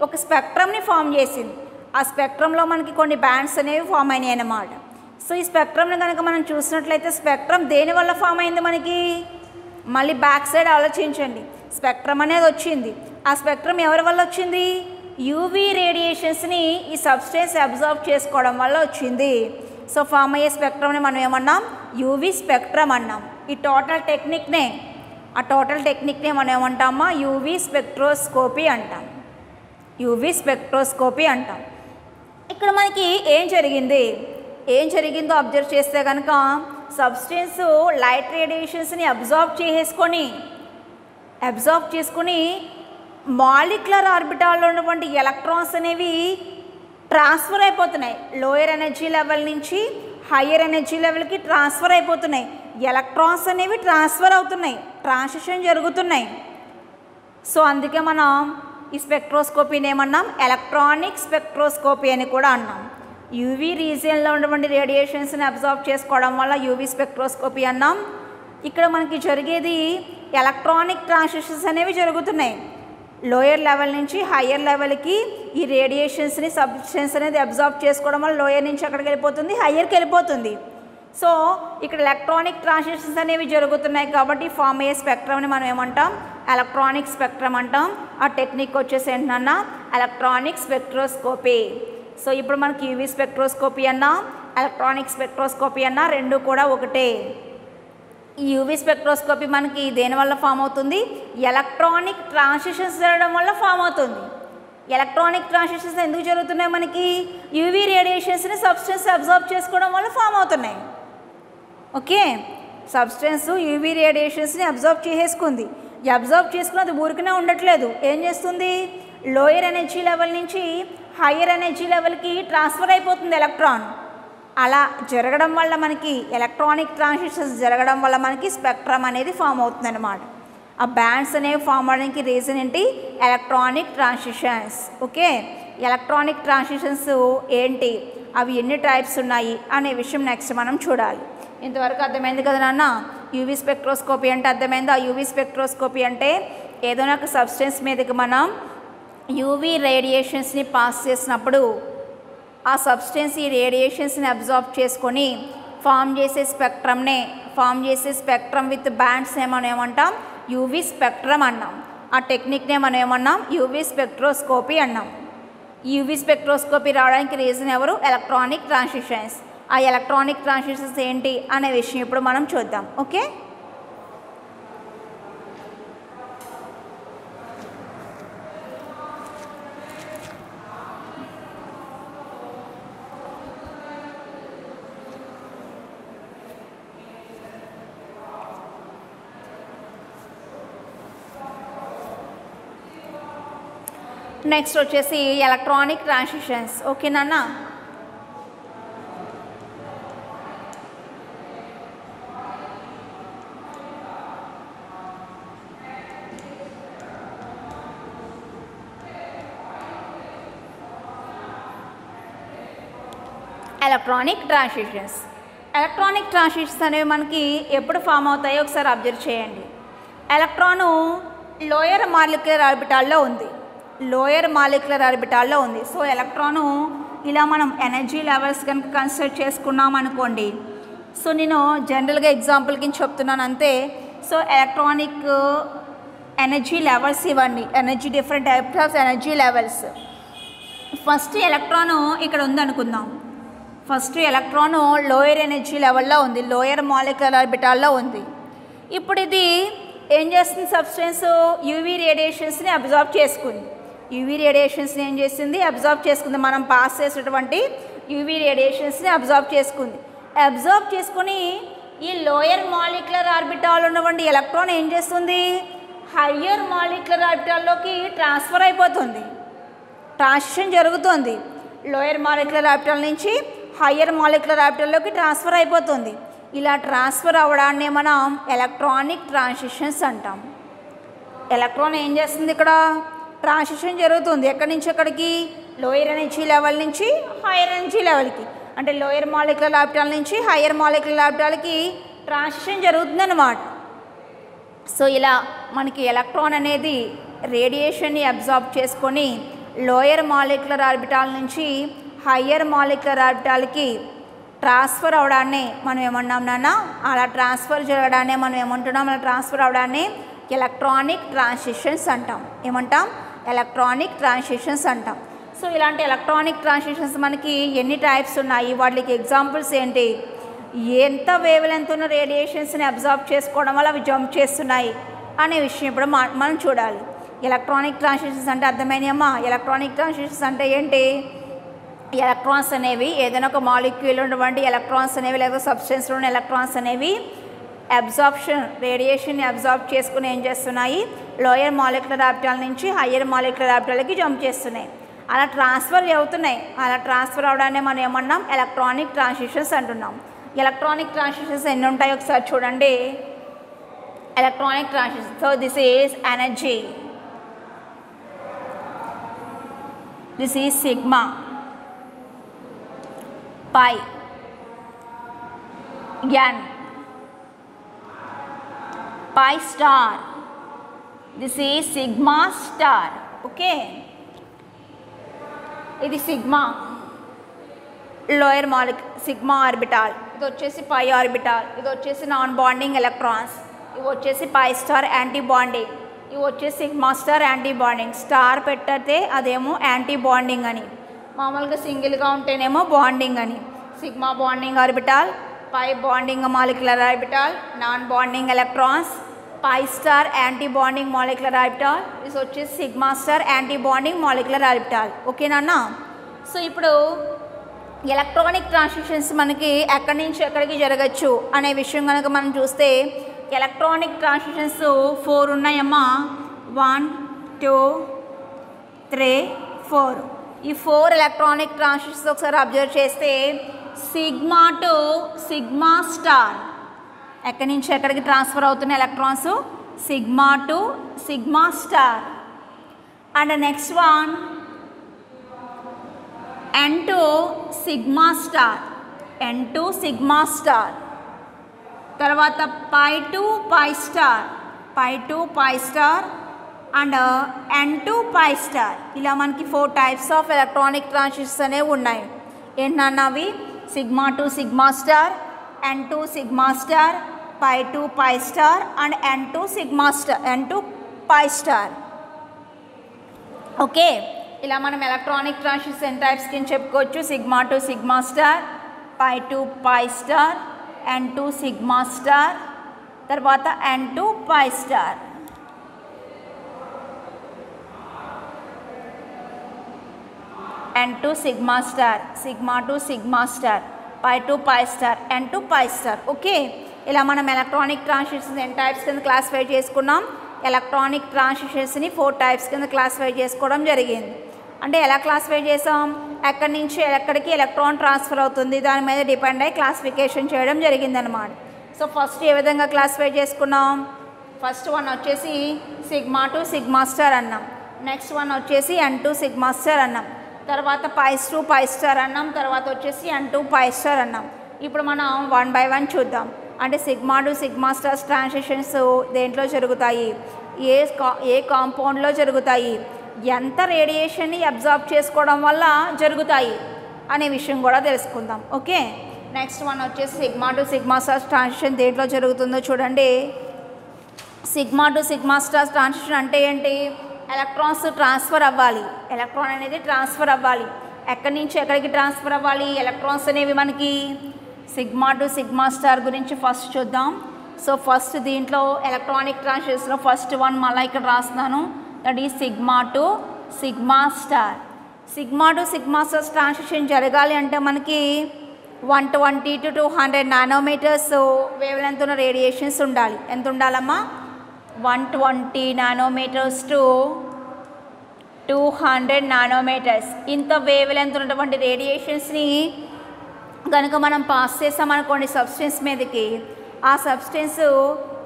ఒక స్పెక్ట్రమ్ని ఫామ్ చేసింది. ఆ స్పెక్ట్రంలో మనకి కొన్ని బ్యాండ్స్ అనేవి ఫామ్ అయినాయి అన్నమాట. సో ఈ స్పెక్ట్రమ్ని కనుక మనం చూసినట్లయితే స్పెక్ట్రమ్ దేనివల్ల ఫామ్ అయింది మనకి, మళ్ళీ బ్యాక్ సైడ్ ఆలోచించండి. స్పెక్ట్రమ్ అనేది వచ్చింది, ఆ స్పెక్ట్రమ్ ఎవరి వల్ల వచ్చింది, యూవీ రేడియేషన్స్ని ఈ సబ్స్టెన్స్ అబ్జార్బ్ చేసుకోవడం వల్ల వచ్చింది. సో ఫామ్ అయ్యే స్పెక్ట్రమ్ని మనం ఏమన్నాం, యూవీ స్పెక్ట్రమ్ అన్నాం. ఈ టోటల్ టెక్నిక్నే మనం ఏమంటామా, యూవీ స్పెక్ట్రోస్కోపీ అంటాం. యూవీ స్పెక్ట్రోస్కోపీ అంటాం. ఇక్కడ మనకి ఏం జరిగిందో అబ్జర్వ్ చేస్తే కనుక సబ్స్టెన్స్ లైట్ రేడియేషన్స్ని అబ్జార్బ్ చేసుకొని మాలిక్యులర్ ఆర్బిటాల్లో ఉన్నటువంటి ఎలక్ట్రాన్స్ అనేవి ట్రాన్స్ఫర్ అయిపోతున్నాయి. లోయర్ ఎనర్జీ లెవెల్ నుంచి హయ్యర్ ఎనర్జీ లెవెల్కి ట్రాన్స్ఫర్ అయిపోతున్నాయి. ఎలక్ట్రాన్స్ అనేవి ట్రాన్స్ఫర్ అవుతున్నాయి, ట్రాన్సిషన్ జరుగుతున్నాయి. సో అందుకే మనం ఈ స్పెక్ట్రోస్కోపీని ఏమన్నాం, ఎలక్ట్రానిక్ స్పెక్ట్రోస్కోపీ అని కూడా అన్నాం. యూవీ రీజియన్లో ఉన్నటువంటి రేడియేషన్స్ని అబ్జార్బ్ చేసుకోవడం వల్ల యూవీ స్పెక్ట్రోస్కోపీ అన్నాం. ఇక్కడ మనకి జరిగేది ఎలక్ట్రానిక్ ట్రాన్సిషన్స్ అనేవి జరుగుతున్నాయి. లోయర్ లెవెల్ నుంచి హయ్యర్ లెవెల్కి ఈ రేడియేషన్స్ని సబ్స్టెన్స్ అనేది అబ్జార్బ్ చేసుకోవడం వల్ల లోయర్ నుంచి అక్కడికి వెళ్ళిపోతుంది, హయ్యర్కి వెళ్ళిపోతుంది. సో ఇక్కడ ఎలక్ట్రానిక్ ట్రాన్సిషన్స్ అనేవి జరుగుతున్నాయి కాబట్టి ఫామ్ అయ్యే స్పెక్ట్రమ్ని మనం ఏమంటాం, ఎలక్ట్రానిక్ స్పెక్ట్రమ్ అంటాం. ఆ టెక్నిక్ వచ్చేసి ఏంటన్నా, ఎలక్ట్రానిక్ స్పెక్ట్రోస్కోపీ. సో ఇప్పుడు మనకి యూవీ స్పెక్ట్రోస్కోపీ అన్నా ఎలక్ట్రానిక్ స్పెక్ట్రోస్కోపీ అన్నా రెండు కూడా ఒకటే. ఈ యూవీ స్పెక్ట్రోస్కోపీ మనకి దేనివల్ల ఫామ్ అవుతుంది, ఎలక్ట్రానిక్ ట్రాన్సిషన్స్ జరగడం వల్ల ఫామ్ అవుతుంది. ఎలక్ట్రానిక్ ట్రాన్సిషన్స్ ఎందుకు జరుగుతున్నాయి? మనకి యూవీ రేడియేషన్స్ని సబ్స్టెన్స్ అబ్జార్బ్ చేసుకోవడం వల్ల ఫామ్ అవుతున్నాయి. ఓకే, సబ్స్టెన్స్ యూవీ రేడియేషన్స్ని అబ్జార్బ్ చేసేసుకుంది. ఈ అబ్జార్బ్ చేసుకుని అది ఊరికనే ఉండట్లేదు, ఏం చేస్తుంది? లోయర్ ఎనర్జీ లెవెల్ నుంచి హయ్యర్ ఎనర్జీ లెవెల్కి ట్రాన్స్ఫర్ అయిపోతుంది ఎలక్ట్రాన్. అలా జరగడం వల్ల మనకి ఎలక్ట్రానిక్ ట్రాన్సిషన్స్ జరగడం వల్ల మనకి స్పెక్ట్రమ్ అనేది ఫామ్ అవుతుంది అన్నమాట. ఆ బ్యాండ్స్ అనేవి ఫామ్ అవడానికి రీజన్ ఏంటి? Electronic transitions. Okay, electronic transitions ఏంటి, అవి ఎన్ని టైప్స్ ఉన్నాయి అనే విషయం నెక్స్ట్ మనం చూడాలి. ఇంతవరకు అర్థమైంది కదా నాన్న? యూవీ స్పెక్ట్రోస్కోపీ అంటే అర్థమైంది. ఆ యూవీ స్పెక్ట్రోస్కోపీ అంటే ఏదైనా ఒక సబ్స్టెన్స్ మీదకి మనం యూవీ రేడియేషన్స్ని పాస్ చేసినప్పుడు ఆ సబ్స్టెన్స్ ఈ రేడియేషన్స్ని అబ్జార్బ్ చేసుకొని ఫామ్ చేసే స్పెక్ట్రమ్ విత్ బ్యాండ్స్ మనం ఏమంటాం? యూవీ స్పెక్ట్రమ్ అన్నాం. ఆ టెక్నిక్నే మనం ఏమన్నాం? యూవీ స్పెక్ట్రోస్కోపీ అన్నాం. ఈ యూవీ స్పెక్ట్రోస్కోపీ రావడానికి రీజన్ ఎవరు? Electronic transitions. ఆ ఎలక్ట్రానిక్ ట్రాన్సిషన్స్ ఏంటి అనే విషయం ఇప్పుడు మనం చూద్దాం. ఓకే, నెక్స్ట్ వచ్చేసి ఎలక్ట్రానిక్ ట్రాన్సిషన్స్. ఓకేనా? ఎలక్ట్రానిక్ ట్రాన్సిషన్స్ అనేవి మనకి ఎప్పుడు ఫామ్ అవుతాయో ఒకసారి అబ్జర్వ్ చేయండి. ఎలక్ట్రాను లోయర్ మాలిక్యులర్ ఆర్బిటాల్లో ఉంది. సో ఎలక్ట్రాను ఇలా మనం ఎనర్జీ లెవెల్స్ కనుక కన్సిడర్ చేసుకున్నాం అనుకోండి. సో నేను జనరల్గా ఎగ్జాంపుల్ కింద చెప్తున్నాను అంతే. సో ఎలక్ట్రానిక్ ఎనర్జీ లెవెల్స్ ఇవన్నీ different types of energy levels. First electron ఇక్కడ ఉందనుకుందాం. ఫస్ట్ ఎలక్ట్రాను లోయర్ ఎనర్జీ లెవెల్లో ఉంది, లోయర్ మాలిక్యులర్ ఆర్బిటాల్లో ఉంది. ఇప్పుడు ఇది ఏం చేస్తుంది? సబ్స్టెన్స్ యూవీ రేడియేషన్స్ని అబ్జార్బ్ చేసుకుంది. మనం పాస్ చేసేటువంటి యూవీ రేడియేషన్స్ని అబ్జార్బ్ చేసుకుని ఈ లోయర్ మాలిక్యులర్ ఆర్బిటాల్ ఉన్నటువంటి ఎలక్ట్రాన్ ఏం చేస్తుంది? హయ్యర్ మాలిక్యులర్ ఆర్బిటాల్లోకి ట్రాన్స్ఫర్ అయిపోతుంది. ట్రాన్సిషన్ జరుగుతుంది. లోయర్ మాలిక్యులర్ ఆర్బిటాల్ నుంచి హయ్యర్ మాలిక్యులర్ ఆర్బిటాల్లోకి ట్రాన్స్ఫర్ అయిపోతుంది. ఇలా ట్రాన్స్ఫర్ అవ్వడాన్ని మనం ఎలక్ట్రానిక్ ట్రాన్సిషన్స్ అంటాం. ఎలక్ట్రాన్ ఏం చేస్తుంది? ఇక్కడ ట్రాన్సిషన్ జరుగుతుంది. ఎక్కడి నుంచి ఎక్కడికి? లోయర్ ఎనర్జీ లెవెల్ నుంచి హయ్యర్ ఎనర్జీ లెవెల్కి, అంటే లోయర్ మాలిక్యులర్ ఆర్బిటాల్ నుంచి హయ్యర్ మాలిక్యులర్ ఆర్బిటాల్కి ట్రాన్సిషన్ జరుగుతుందన్నమాట. సో ఇలా మనకి ఎలక్ట్రాన్ అనేది రేడియేషన్ని అబ్జార్బ్ చేసుకొని లోయర్ మాలిక్యులర్ ఆర్బిటాల్ నుంచి హయ్యర్ మాలిక్యులర్ ఆర్బిటాల్కి ట్రాన్స్ఫర్ అవడాన్ని మనం ఏమన్నాం నాన్న? అలా ట్రాన్స్ఫర్ జరగడాన్ని మనం ఏమంటున్నాం? అలా ట్రాన్స్ఫర్ అవడాన్ని ఎలక్ట్రానిక్ ట్రాన్సిషన్స్ అంటాం. ఏమంటాం? ఎలక్ట్రానిక్ ట్రాన్సిషన్స్ అంటాం. సో ఇలాంటి ఎలక్ట్రానిక్ ట్రాన్సిషన్స్ మనకి ఎన్ని టైప్స్ ఉన్నాయి, వాటికి ఎగ్జాంపుల్స్ ఏంటి, ఎంత వేవ్ లెంత్ ఉన్న రేడియేషన్స్ని అబ్జార్బ్ చేసుకోవడం వల్ల అవి జంప్ చేస్తున్నాయి అనే విషయం ఇప్పుడు మనం చూడాలి. ఎలక్ట్రానిక్ ట్రాన్సిషన్స్ అంటే అర్థమైనాయమ్మా? ఎలక్ట్రానిక్ ట్రాన్సిషన్స్ అంటే ఏంటి? ఎలక్ట్రాన్స్ అనేవి ఏదైనా ఒక మాలిక్యూల్ ఉన్నటువంటి ఎలక్ట్రాన్స్ అనేవి లేదా సబ్స్టెన్స్లో ఉన్న ఎలక్ట్రాన్స్ అనేవి రేడియేషన్ని అబ్జార్బ్ చేసుకుని ఏం చేస్తున్నాయి? లోయర్ మాలిక్యులర్ ఆర్బిటాల్ నుంచి హయ్యర్ మాలిక్యులర్ ఆర్బిటాల్కి జంప్ చేస్తున్నాయి. అలా ట్రాన్స్ఫర్ అవుతున్నాయి. అలా ట్రాన్స్ఫర్ అవడాన్ని మనం ఏమన్నాం? ఎలక్ట్రానిక్ ట్రాన్సిషన్స్ అంటున్నాం. ఎలక్ట్రానిక్ ట్రాన్సిషన్స్ ఎన్ని ఉంటాయో ఒకసారి చూడండి. Electronic transitions, so this is energy, this is sigma, pi, n, pi star, this is sigma star. Okay, ఇది సిగ్మా లోయర్ సిగ్మా ఆర్బిటాల్, ఇది వచ్చేసి పై ఆర్బిటాల్, ఇది వచ్చేసి నాన్ బాండింగ్ ఎలక్ట్రాన్స్, ఇవి వచ్చేసి పై స్టార్ యాంటీ బాండింగ్, ఇవి వచ్చేసి sigma star anti bonding. Star పెట్టితే అదేమో యాంటీ బాండింగ్ అని, మామూలుగా సింగిల్గా ఉంటేనేమో బాండింగ్ అని. Sigma bonding orbital, pi bonding molecular orbital, non bonding electrons, pi star anti bonding molecular orbital, ఇది వచ్చేసి sigma star anti bonding molecular orbital. ఓకేనా? సో ఇప్పుడు ఎలక్ట్రానిక్ ట్రాన్సిషన్స్ మనకి ఎక్కడి నుంచి ఎక్కడికి జరగచ్చు అనే విషయం కనుక మనం చూస్తే ఎలక్ట్రానిక్ ట్రాన్సిషన్స్ 4 ఉన్నాయమ్మా. 1 2 3 4. ఈ 4 ఎలక్ట్రానిక్ ట్రాన్సిషన్స్ ఒకసారి అబ్జర్వ్ చేస్తే సిగ్మా టు సిగ్మా స్టార్ ఎక్కడి నుంచి ఎక్కడికి ట్రాన్స్ఫర్ అవుతున్న electrons sigma to sigma star. And next one n to sigma star, n to sigma star. తర్వాత pi to pi star, pi to pi star and n to pi star. ఇలా మనకి 4 types of electronic transitions అనేవి ఉన్నాయి. ఏంటన్నవి? Sigma to sigma star, n to sigma star, pi to pi star and n to sigma star, n to pi star. Okay, ఇలా మనం electronic transitions n types కింద చెప్పుకోవచ్చు. Sigma to sigma star, pi to pi star, n to sigma star, తర్వాత n to pi star. N to sigma star, sigma to sigma star, pi to pi star, n to pi star. Okay, ఇలా మనం electronic transitions n types కింద classify చేసుకున్నాం. Electronic ట్రాన్సిషన్స్ని 4 types కింద classify చేసుకోవడం జరిగింది. అంటే ఎలా క్లాసిఫై చేసాం? ఎక్కడి నుంచి ఎక్కడికి ఎలక్ట్రాన్ ట్రాన్స్ఫర్ అవుతుంది దాని మీద డిపెండ్ అయ్యి క్లాసిఫికేషన్ చేయడం జరిగిందనమాట. సో ఫస్ట్ ఏ విధంగా క్లాసిఫై చేసుకున్నాం? ఫస్ట్ వన్ వచ్చేసి సిగ్మా టు సిగ్మా స్టార్ అన్నాం. నెక్స్ట్ వన్ వచ్చేసి ఎన్ టు సిగ్మా స్టార్ అన్నాం. తర్వాత పైస్ టు పై స్టార్ అన్నాం. తర్వాత వచ్చేసి ఎన్ టు పై స్టార్ అన్నాం. ఇప్పుడు మనం 1 by 1 చూద్దాం. అంటే sigma to sigma stars transitions దేంట్లో జరుగుతాయి, ఏ కాంపౌండ్లో జరుగుతాయి, ఎంత రేడియేషన్ని అబ్జార్బ్ చేసుకోవడం వల్ల జరుగుతాయి అనే విషయం కూడా తెలుసుకుందాం. ఓకే, నెక్స్ట్ వన్ వచ్చేసి sigma to sigma stars transition దేంట్లో జరుగుతుందో చూడండి. Sigma to sigma stars transition అంటే ఏంటి? ఎలక్ట్రాన్స్ ట్రాన్స్ఫర్ అవ్వాలి. ఎలక్ట్రాన్ అనేది ట్రాన్స్ఫర్ అవ్వాలి. ఎక్కడి నుంచి ఎక్కడికి ట్రాన్స్ఫర్ అవ్వాలి? ఎలక్ట్రాన్స్ అనేవి మనకి సిగ్మా టు సిగ్మా స్టార్ గురించి ఫస్ట్ చూద్దాం. సో ఫస్ట్ దీంట్లో ఎలక్ట్రానిక్ ట్రాన్సిషన్స్లో ఫస్ట్ వన్ మళ్ళీ ఇక్కడ రాస్తున్నాను. That is sigma to sigma star. Sigma to sigma star transition జరగాలి అంటే మనకి 120 to 200 నానోమీటర్స్ వేవ్ లెంత్ ఉన్న రేడియేషన్స్ ఉండాలి. ఎంత ఉండాలమ్మా? 120 నానోమీటర్స్ టు 200 నానోమీటర్స్. ఇంత వేవ్ లెంత్ ఉన్నటువంటి రేడియేషన్స్ని కనుక మనం పాస్ చేసామనుకోండి సబ్స్టెన్స్ మీదకి, ఆ సబ్స్టెన్స్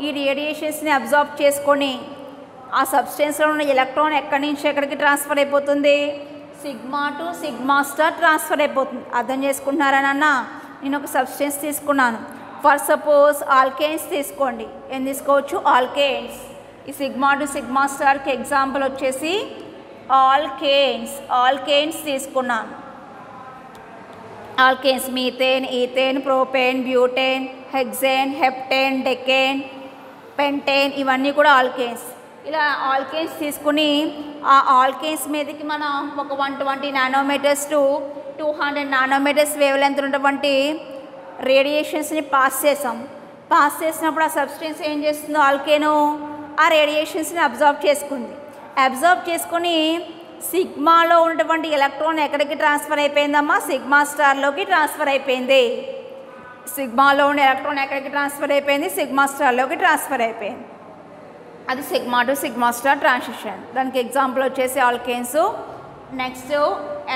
ఈ రేడియేషన్స్ని అబ్జార్బ్ చేసుకొని ఆ సబ్స్టెన్స్లో ఉన్న ఎలక్ట్రాన్ ఎక్కడి నుంచి ఎక్కడికి ట్రాన్స్ఫర్ అయిపోతుంది? Sigma to sigma star transfer అయిపోతుంది. అర్థం చేసుకుంటున్నారా నాన్న? నేను ఒక సబ్స్టెన్స్ తీసుకున్నాను. ఫర్ సపోజ్ ఆల్కేన్స్ తీసుకోండి. ఏం తీసుకోవచ్చు? ఆల్కేన్స్. ఈ సిగ్మా టు సిగ్మా స్టార్కి ఎగ్జాంపుల్ వచ్చేసి ఆల్కేన్స్ తీసుకున్నాను. Alkanes methane, ethane, propane, butane, hexane, heptane, decane, pentane, ఇవన్నీ కూడా ఆల్కేన్స్. ఇలా ఆల్కేన్స్ తీసుకుని ఆ ఆల్కేన్స్ మీదకి మనం ఒక 120 nanometres to 200 nanometres wave length ఉన్నటువంటి రేడియేషన్స్ని పాస్ చేసాం. పాస్ చేసినప్పుడు ఆ సబ్స్టెన్స్ ఏం చేస్తుందో ఆల్కేను ఆ రేడియేషన్స్ని అబ్జార్బ్ చేసుకుంది. అబ్జార్బ్ చేసుకుని సిగ్మాలో ఉన్నటువంటి ఎలక్ట్రాన్ ఎక్కడికి ట్రాన్స్ఫర్ అయిపోయిందమ్మా? సిగ్మా స్టార్లోకి ట్రాన్స్ఫర్ అయిపోయింది. సిగ్మాలో ఉన్న ఎలక్ట్రాన్ ఎక్కడికి ట్రాన్స్ఫర్ అయిపోయింది? సిగ్మా స్టార్లోకి ట్రాన్స్ఫర్ అయిపోయింది. అది sigma to sigma star transition. దానికి ఎగ్జాంపుల్ వచ్చేసి ఆల్కేన్స్. నెక్స్ట్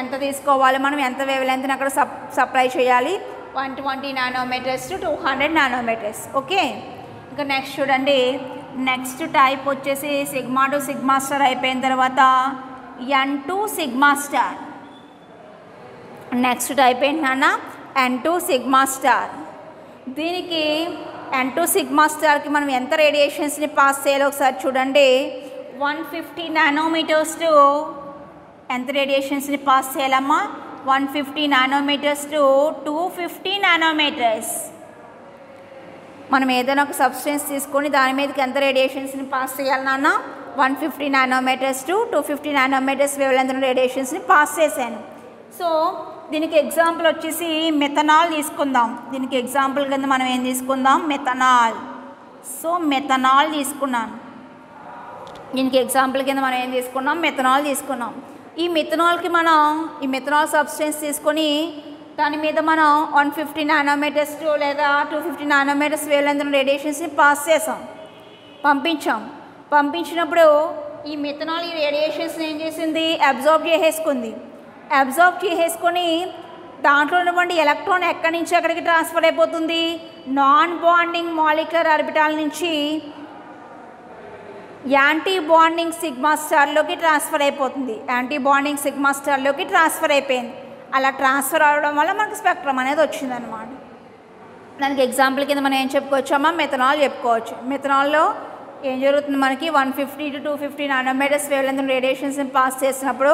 ఎంత తీసుకోవాలి మనం? ఎంత వేవ్ లెంత్ని అక్కడ సప్లై చేయాలి? 120 నానోమీటర్స్ టు 200 నానోమీటర్స్. ఓకే, ఇంకా నెక్స్ట్ చూడండి. నెక్స్ట్ టైప్ వచ్చేసి సిగ్మా టు సిగ్మా స్టార్ అయిపోయిన తర్వాత n to sigma star. Next type ఏంటన్నా? N to sigma star. దీనికి ఎన్ టు సిగ్మా స్టార్కి మనం ఎంత రేడియేషన్స్ని పాస్ చేయాలో ఒకసారి చూడండి. 150 నానోమీటర్స్ టు ఎంత రేడియేషన్స్ని పాస్ చేయాలమ్మా? 150 నానోమీటర్స్ టు 250 నానోమీటర్స్. మనం ఏదైనా ఒక సబ్స్టెన్స్ తీసుకొని దాని మీదకి ఎంత రేడియేషన్స్ని పాస్ చేయాలి నాన్న? 150 nanometres to 250 nanometres wavelength రేడియేషన్స్ని పాస్ చేశాను. సో దీనికి ఎగ్జాంపుల్ వచ్చేసి మెథనాల్ తీసుకుందాం. దీనికి ఎగ్జాంపుల్ కింద మనం ఏం తీసుకుందాం? మెథనాల్. సో మెథనాల్ తీసుకున్నాను. దీనికి ఎగ్జాంపుల్ కింద మనం ఏం తీసుకున్నాం, మెథనాల్ తీసుకున్నాం. ఈ మెథనాల్కి మనం ఈ మెథనాల్ సబ్స్టెన్స్ తీసుకొని దాని మీద మనం 150 నానోమీటర్స్ లేదా 250 నానోమీటర్స్ వేవ్లెంత్ రేడియేషన్స్ని పాస్ చేసాం, పంపించినప్పుడు ఈ మెథనాల్ ఈ రేడియేషన్స్ని ఏం చేసింది, అబ్జార్బ్ చేసేసుకొని దాంట్లో ఉన్నటువంటి ఎలక్ట్రాన్ ఎక్కడి నుంచి ఎక్కడికి ట్రాన్స్ఫర్ అయిపోతుంది, నాన్ బాండింగ్ మాలిక్యులర్ ఆర్బిటాల్ నుంచి యాంటీ బాండింగ్ సిగ్మా స్టార్లోకి ట్రాన్స్ఫర్ అయిపోతుంది. అయిపోయింది. అలా ట్రాన్స్ఫర్ అవడం వల్ల మనకు స్పెక్ట్రమ్ అనేది వచ్చిందనమాట. దానికి ఎగ్జాంపుల్ కింద మనం ఏం చెప్పుకోవచ్చమ్మా, మెథనాల్ చెప్పుకోవచ్చు. మెథనాల్లో ఏం జరుగుతుంది, మనకి 150 to 250 నానోమీటర్స్ వేవ్లెంత్ రేడియేషన్స్ని పాస్ చేసినప్పుడు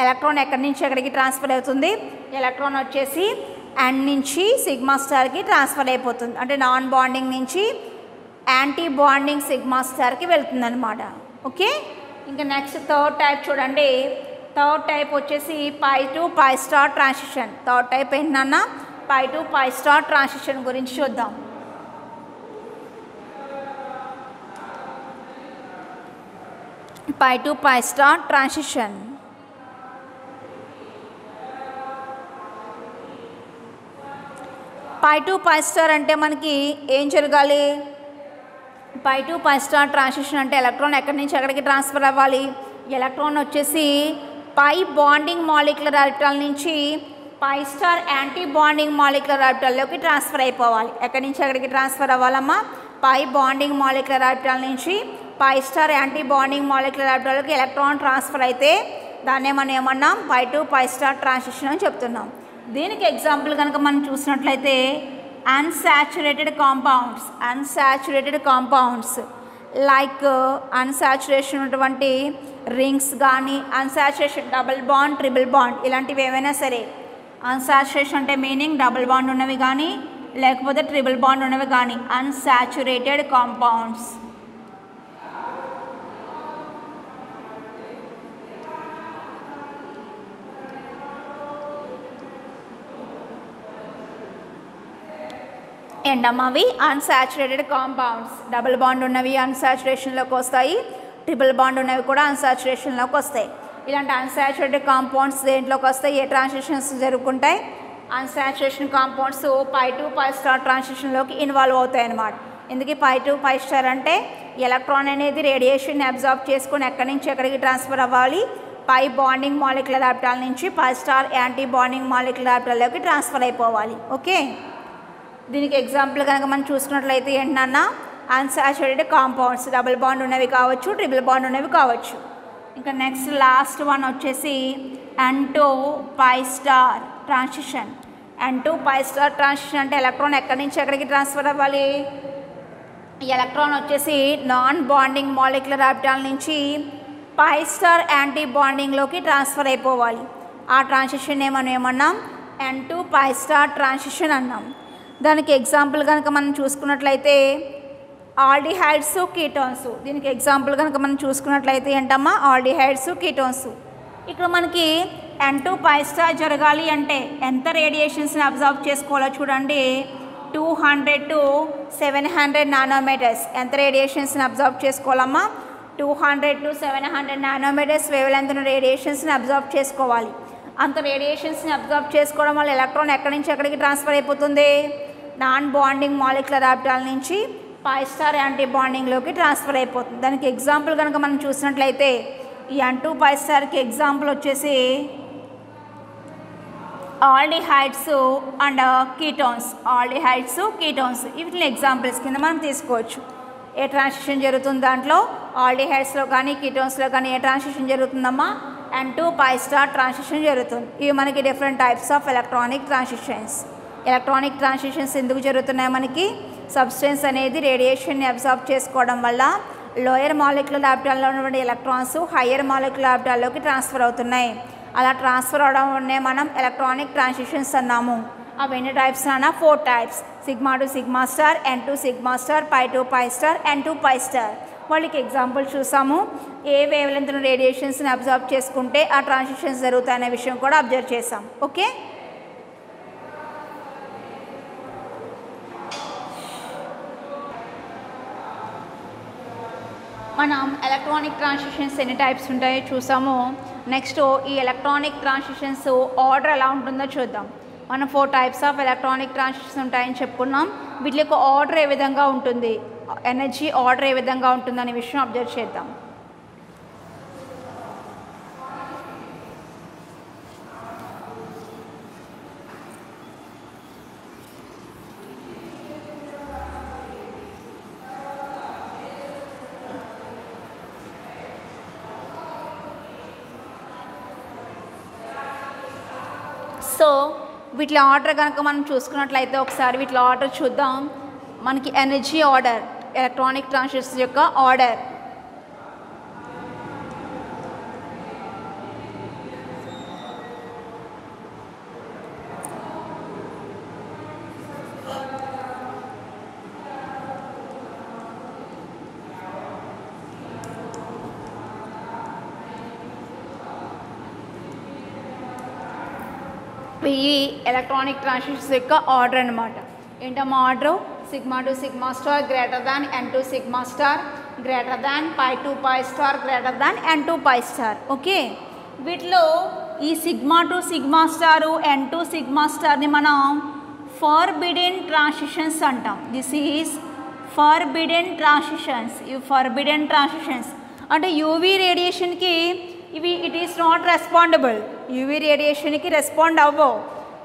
ఎలక్ట్రాన్ ఎక్కడి నుంచి ఎక్కడికి ట్రాన్స్ఫర్ అవుతుంది, ఎలక్ట్రాన్ వచ్చేసి ఎండ్ నుంచి సిగ్మా స్టార్కి ట్రాన్స్ఫర్ అయిపోతుంది. అంటే నాన్ బాండింగ్ నుంచి యాంటీ బాండింగ్ సిగ్మా స్టార్కి వెళ్తుంది అనమాట. ఓకే, ఇంకా నెక్స్ట్ థర్డ్ టైప్ చూడండి. థర్డ్ టైప్ వచ్చేసి pi to pi star transition. థర్డ్ టైప్ ఏంటన్నా, pi to pi star transition గురించి చూద్దాం. Pi to pi star transition. Pi to pi star అంటే మనకి ఏం జరగాలి, pi to pi star transition అంటే ఎలక్ట్రాన్ ఎక్కడి నుంచి ఎక్కడికి ట్రాన్స్ఫర్ అవ్వాలి, ఎలక్ట్రాన్ వచ్చేసి పై బాండింగ్ మాలిక్యులర్ ఆర్బిటాల్ నుంచి pi star anti bonding molecular ఆర్బిటాల్లోకి ట్రాన్స్ఫర్ అయిపోవాలి. ఎక్కడి నుంచి ఎక్కడికి ట్రాన్స్ఫర్ అవ్వాలమ్మా, పై బాండింగ్ మాలిక్యులర్ ఆర్బిటాల్ నుంచి pi star anti bonding molecular ఆర్బిటాల్లోకి ఎలక్ట్రాన్ ట్రాన్స్ఫర్ అయితే దాన్నే మనం ఏమన్నాం, pi to pi star transition అని చెప్తున్నాం. దీనికి ఎగ్జాంపుల్ కనుక మనం చూసినట్లయితే అన్సాచురేటెడ్ కాంపౌండ్స్ లైక్ అన్సాచురేషన్ ఉన్నటువంటి రింగ్స్ కానీ, unsaturation double bond, triple bond ఇలాంటివి ఏమైనా సరే, అన్సాచురేషన్ అంటే మీనింగ్ డబుల్ బాండ్ ఉన్నవి కానీ లేకపోతే ట్రిపుల్ బాండ్ ఉన్నవి కానీ అన్సాచురేటెడ్ కాంపౌండ్స్. ఏంటమ్మా అవి, అన్సాచురేటెడ్ కాంపౌండ్స్. డబుల్ బాండ్ ఉన్నవి అన్సాచురేషన్లోకి వస్తాయి, ట్రిపుల్ బాండ్ ఉన్నవి కూడా అన్సాచురేషన్లోకి వస్తాయి. ఇలాంటి అన్సాచురేటెడ్ కాంపౌండ్స్ దేంట్లోకి వస్తాయి, ఏ ట్రాన్సిషన్స్ జరుగుతుంటాయి, unsaturation compounds pi to pi star ట్రాన్సిషన్లోకి ఇన్వాల్వ్ అవుతాయి అన్నమాట. ఎందుకు పై టు పై స్టార్ అంటే ఎలక్ట్రాన్ అనేది రేడియేషన్ అబ్జార్బ్ చేసుకొని ఎక్కడి నుంచి ఎక్కడికి ట్రాన్స్ఫర్ అవ్వాలి, పై బాండింగ్ మాలిక్యులర్ ఆర్బిటాల్ నుంచి pi star anti bonding molecular ఆర్బిటాల్లోకి ట్రాన్స్ఫర్ అయిపోవాలి. ఓకే, దీనికి ఎగ్జాంపుల్ కనుక మనం చూసుకున్నట్లయితే ఏంటన్నా, అన్సాచురేటెడ్ కాంపౌండ్స్ డబుల్ బాండ్ ఉన్నవి కావచ్చు, ట్రిపుల్ బాండ్ ఉన్నవి కావచ్చు. ఇంకా నెక్స్ట్ లాస్ట్ వన్ వచ్చేసి N2 pi star transition. N2 pi star transition అంటే ఎలక్ట్రాన్ ఎక్కడి నుంచి ఎక్కడికి ట్రాన్స్ఫర్ అవ్వాలి, ఎలక్ట్రాన్ వచ్చేసి నాన్ బాండింగ్ మాలిక్యులర్ ఆర్బిటాల్ నుంచి పై స్టార్ యాంటీ బాండింగ్లోకి ట్రాన్స్ఫర్ అయిపోవాలి. ఆ ట్రాన్సిషన్ ఏమన్నాం, N2 పై స్టార్ ట్రాన్సిషన్ అన్నాం. దానికి ఎగ్జాంపుల్ కనుక మనం చూసుకున్నట్లయితే ఆల్డిహైడ్స్, కీటోన్స్. దీనికి ఎగ్జాంపుల్ కనుక మనం చూసుకున్నట్లయితే ఏంటమ్మా, ఆల్డిహైడ్స్, కీటోన్స్. ఇక్కడ మనకి N2 పై స్టార్ జరగాలి అంటే ఎంత రేడియేషన్స్ని అబ్జర్వ్ చేసుకోవాలో చూడండి, 200 to 700 నానోమీటర్స్. ఎంత రేడియేషన్స్ని అబ్జర్వ్ చేసుకోవాలమ్మా, 200 to 700 నానోమీటర్స్ వేవ్లెంత్ రేడియేషన్స్ని అబ్జర్వ్ చేసుకోవాలి. అంత రేడియేషన్స్ని అబ్జర్వ్ చేసుకోవడం వల్ల ఎలక్ట్రాన్ ఎక్కడి నుంచి ఎక్కడికి ట్రాన్స్ఫర్ అయిపోతుంది, నాన్ బాండింగ్ మాలిక్యులర్ ఆర్బిటాల్ నుంచి పై స్టార్ యాంటీ బాండింగ్లోకి ట్రాన్స్ఫర్ అయిపోతుంది. దానికి ఎగ్జాంపుల్ కనుక మనం చూసినట్లయితే ఈ N2 పై స్టార్కి ఎగ్జాంపుల్ వచ్చేసి ఆల్డిహైడ్స్ అండ్ కీటోన్స్. వీటిని ఎగ్జాంపుల్స్ కింద మనం తీసుకోవచ్చు. ఏ ట్రాన్సిషన్ జరుగుతుంది దాంట్లో, ఆల్డిహైడ్స్లో కానీ కీటోన్స్లో కానీ ఏ ట్రాన్సిషన్ జరుగుతుందమ్మా, N2 పై స్టార్ ట్రాన్సిషన్ జరుగుతుంది. ఇవి మనకి different types of electronic transitions ఎందుకు జరుగుతున్నాయి, మనకి సబ్స్టెన్స్ అనేది రేడియేషన్ని అబ్జార్బ్ చేసుకోవడం వల్ల లోయర్ మాలిక్యులర్ ఆర్బిటాల్లో ఉన్నటువంటి ఎలక్ట్రాన్స్ హయ్యర్ మాలిక్యులర్ ఆర్బిటాల్లోకి ట్రాన్స్ఫర్ అవుతున్నాయి. అలా ట్రాన్స్ఫర్ అవడం వల్లనే మనం ఎలక్ట్రానిక్ ట్రాన్సిషన్స్ అన్నాము. అవి ఎన్ని టైప్స్ అన్నా, 4 types. Sigma to sigma star, N2 sigma star, pi to pi star, N2 pi star. వాళ్ళకి ఎగ్జాంపుల్ చూసాము. ఏ వేవ్ లెంత్ రేడియేషన్స్ని అబ్జర్వ్ చేసుకుంటే ఆ ట్రాన్సిషన్స్ జరుగుతాయనే విషయం కూడా అబ్జర్వ్ చేసాం. ఓకే, మనం ఎలక్ట్రానిక్ ట్రాన్సిషన్స్ ఎన్ని టైప్స్ ఉంటాయో చూసాము. నెక్స్ట్ ఈ ఎలక్ట్రానిక్ ట్రాన్సిషన్స్ ఆర్డర్ ఎలా ఉంటుందో చూద్దాం. మనం 4 టైప్స్ ఆఫ్ ఎలక్ట్రానిక్ ట్రాన్సిషన్స్ ఉంటాయని చెప్పుకున్నాం. వీటి యొక్క ఆర్డర్ ఏ విధంగా ఉంటుంది, ఎనర్జీ ఆర్డర్ ఏ విధంగా ఉంటుందనే విషయం అబ్జర్వ్ చేద్దాం. సో వీటి ఆర్డర్ కనుక మనం చూసుకున్నట్లయితే ఒకసారి వీటి ఆర్డర్ చూద్దాం. మనకి ఎనర్జీ ఆర్డర్, ఎలక్ట్రానిక్ ట్రాన్సిషన్స్ యొక్క ఆర్డర్. ఈ ఎలక్ట్రానిక్ ట్రాన్సిషన్స్ యొక్క ఆర్డర్ అనమాట. ఏంటమ్మా order? Sigma to sigma star greater than n to sigma star greater than pi to pi star greater than n to pi star. Okay, వీటిలో ఈ sigma to sigma star n to sigma స్టార్ని మనం forbidden transitions అంటాం. This is forbidden transitions. ఇవి forbidden transitions అంటే UV రేడియేషన్కి ఇవి it is not రెస్పాండబుల్. UV రేడియేషన్కి రెస్పాండ్ అవ్వవు.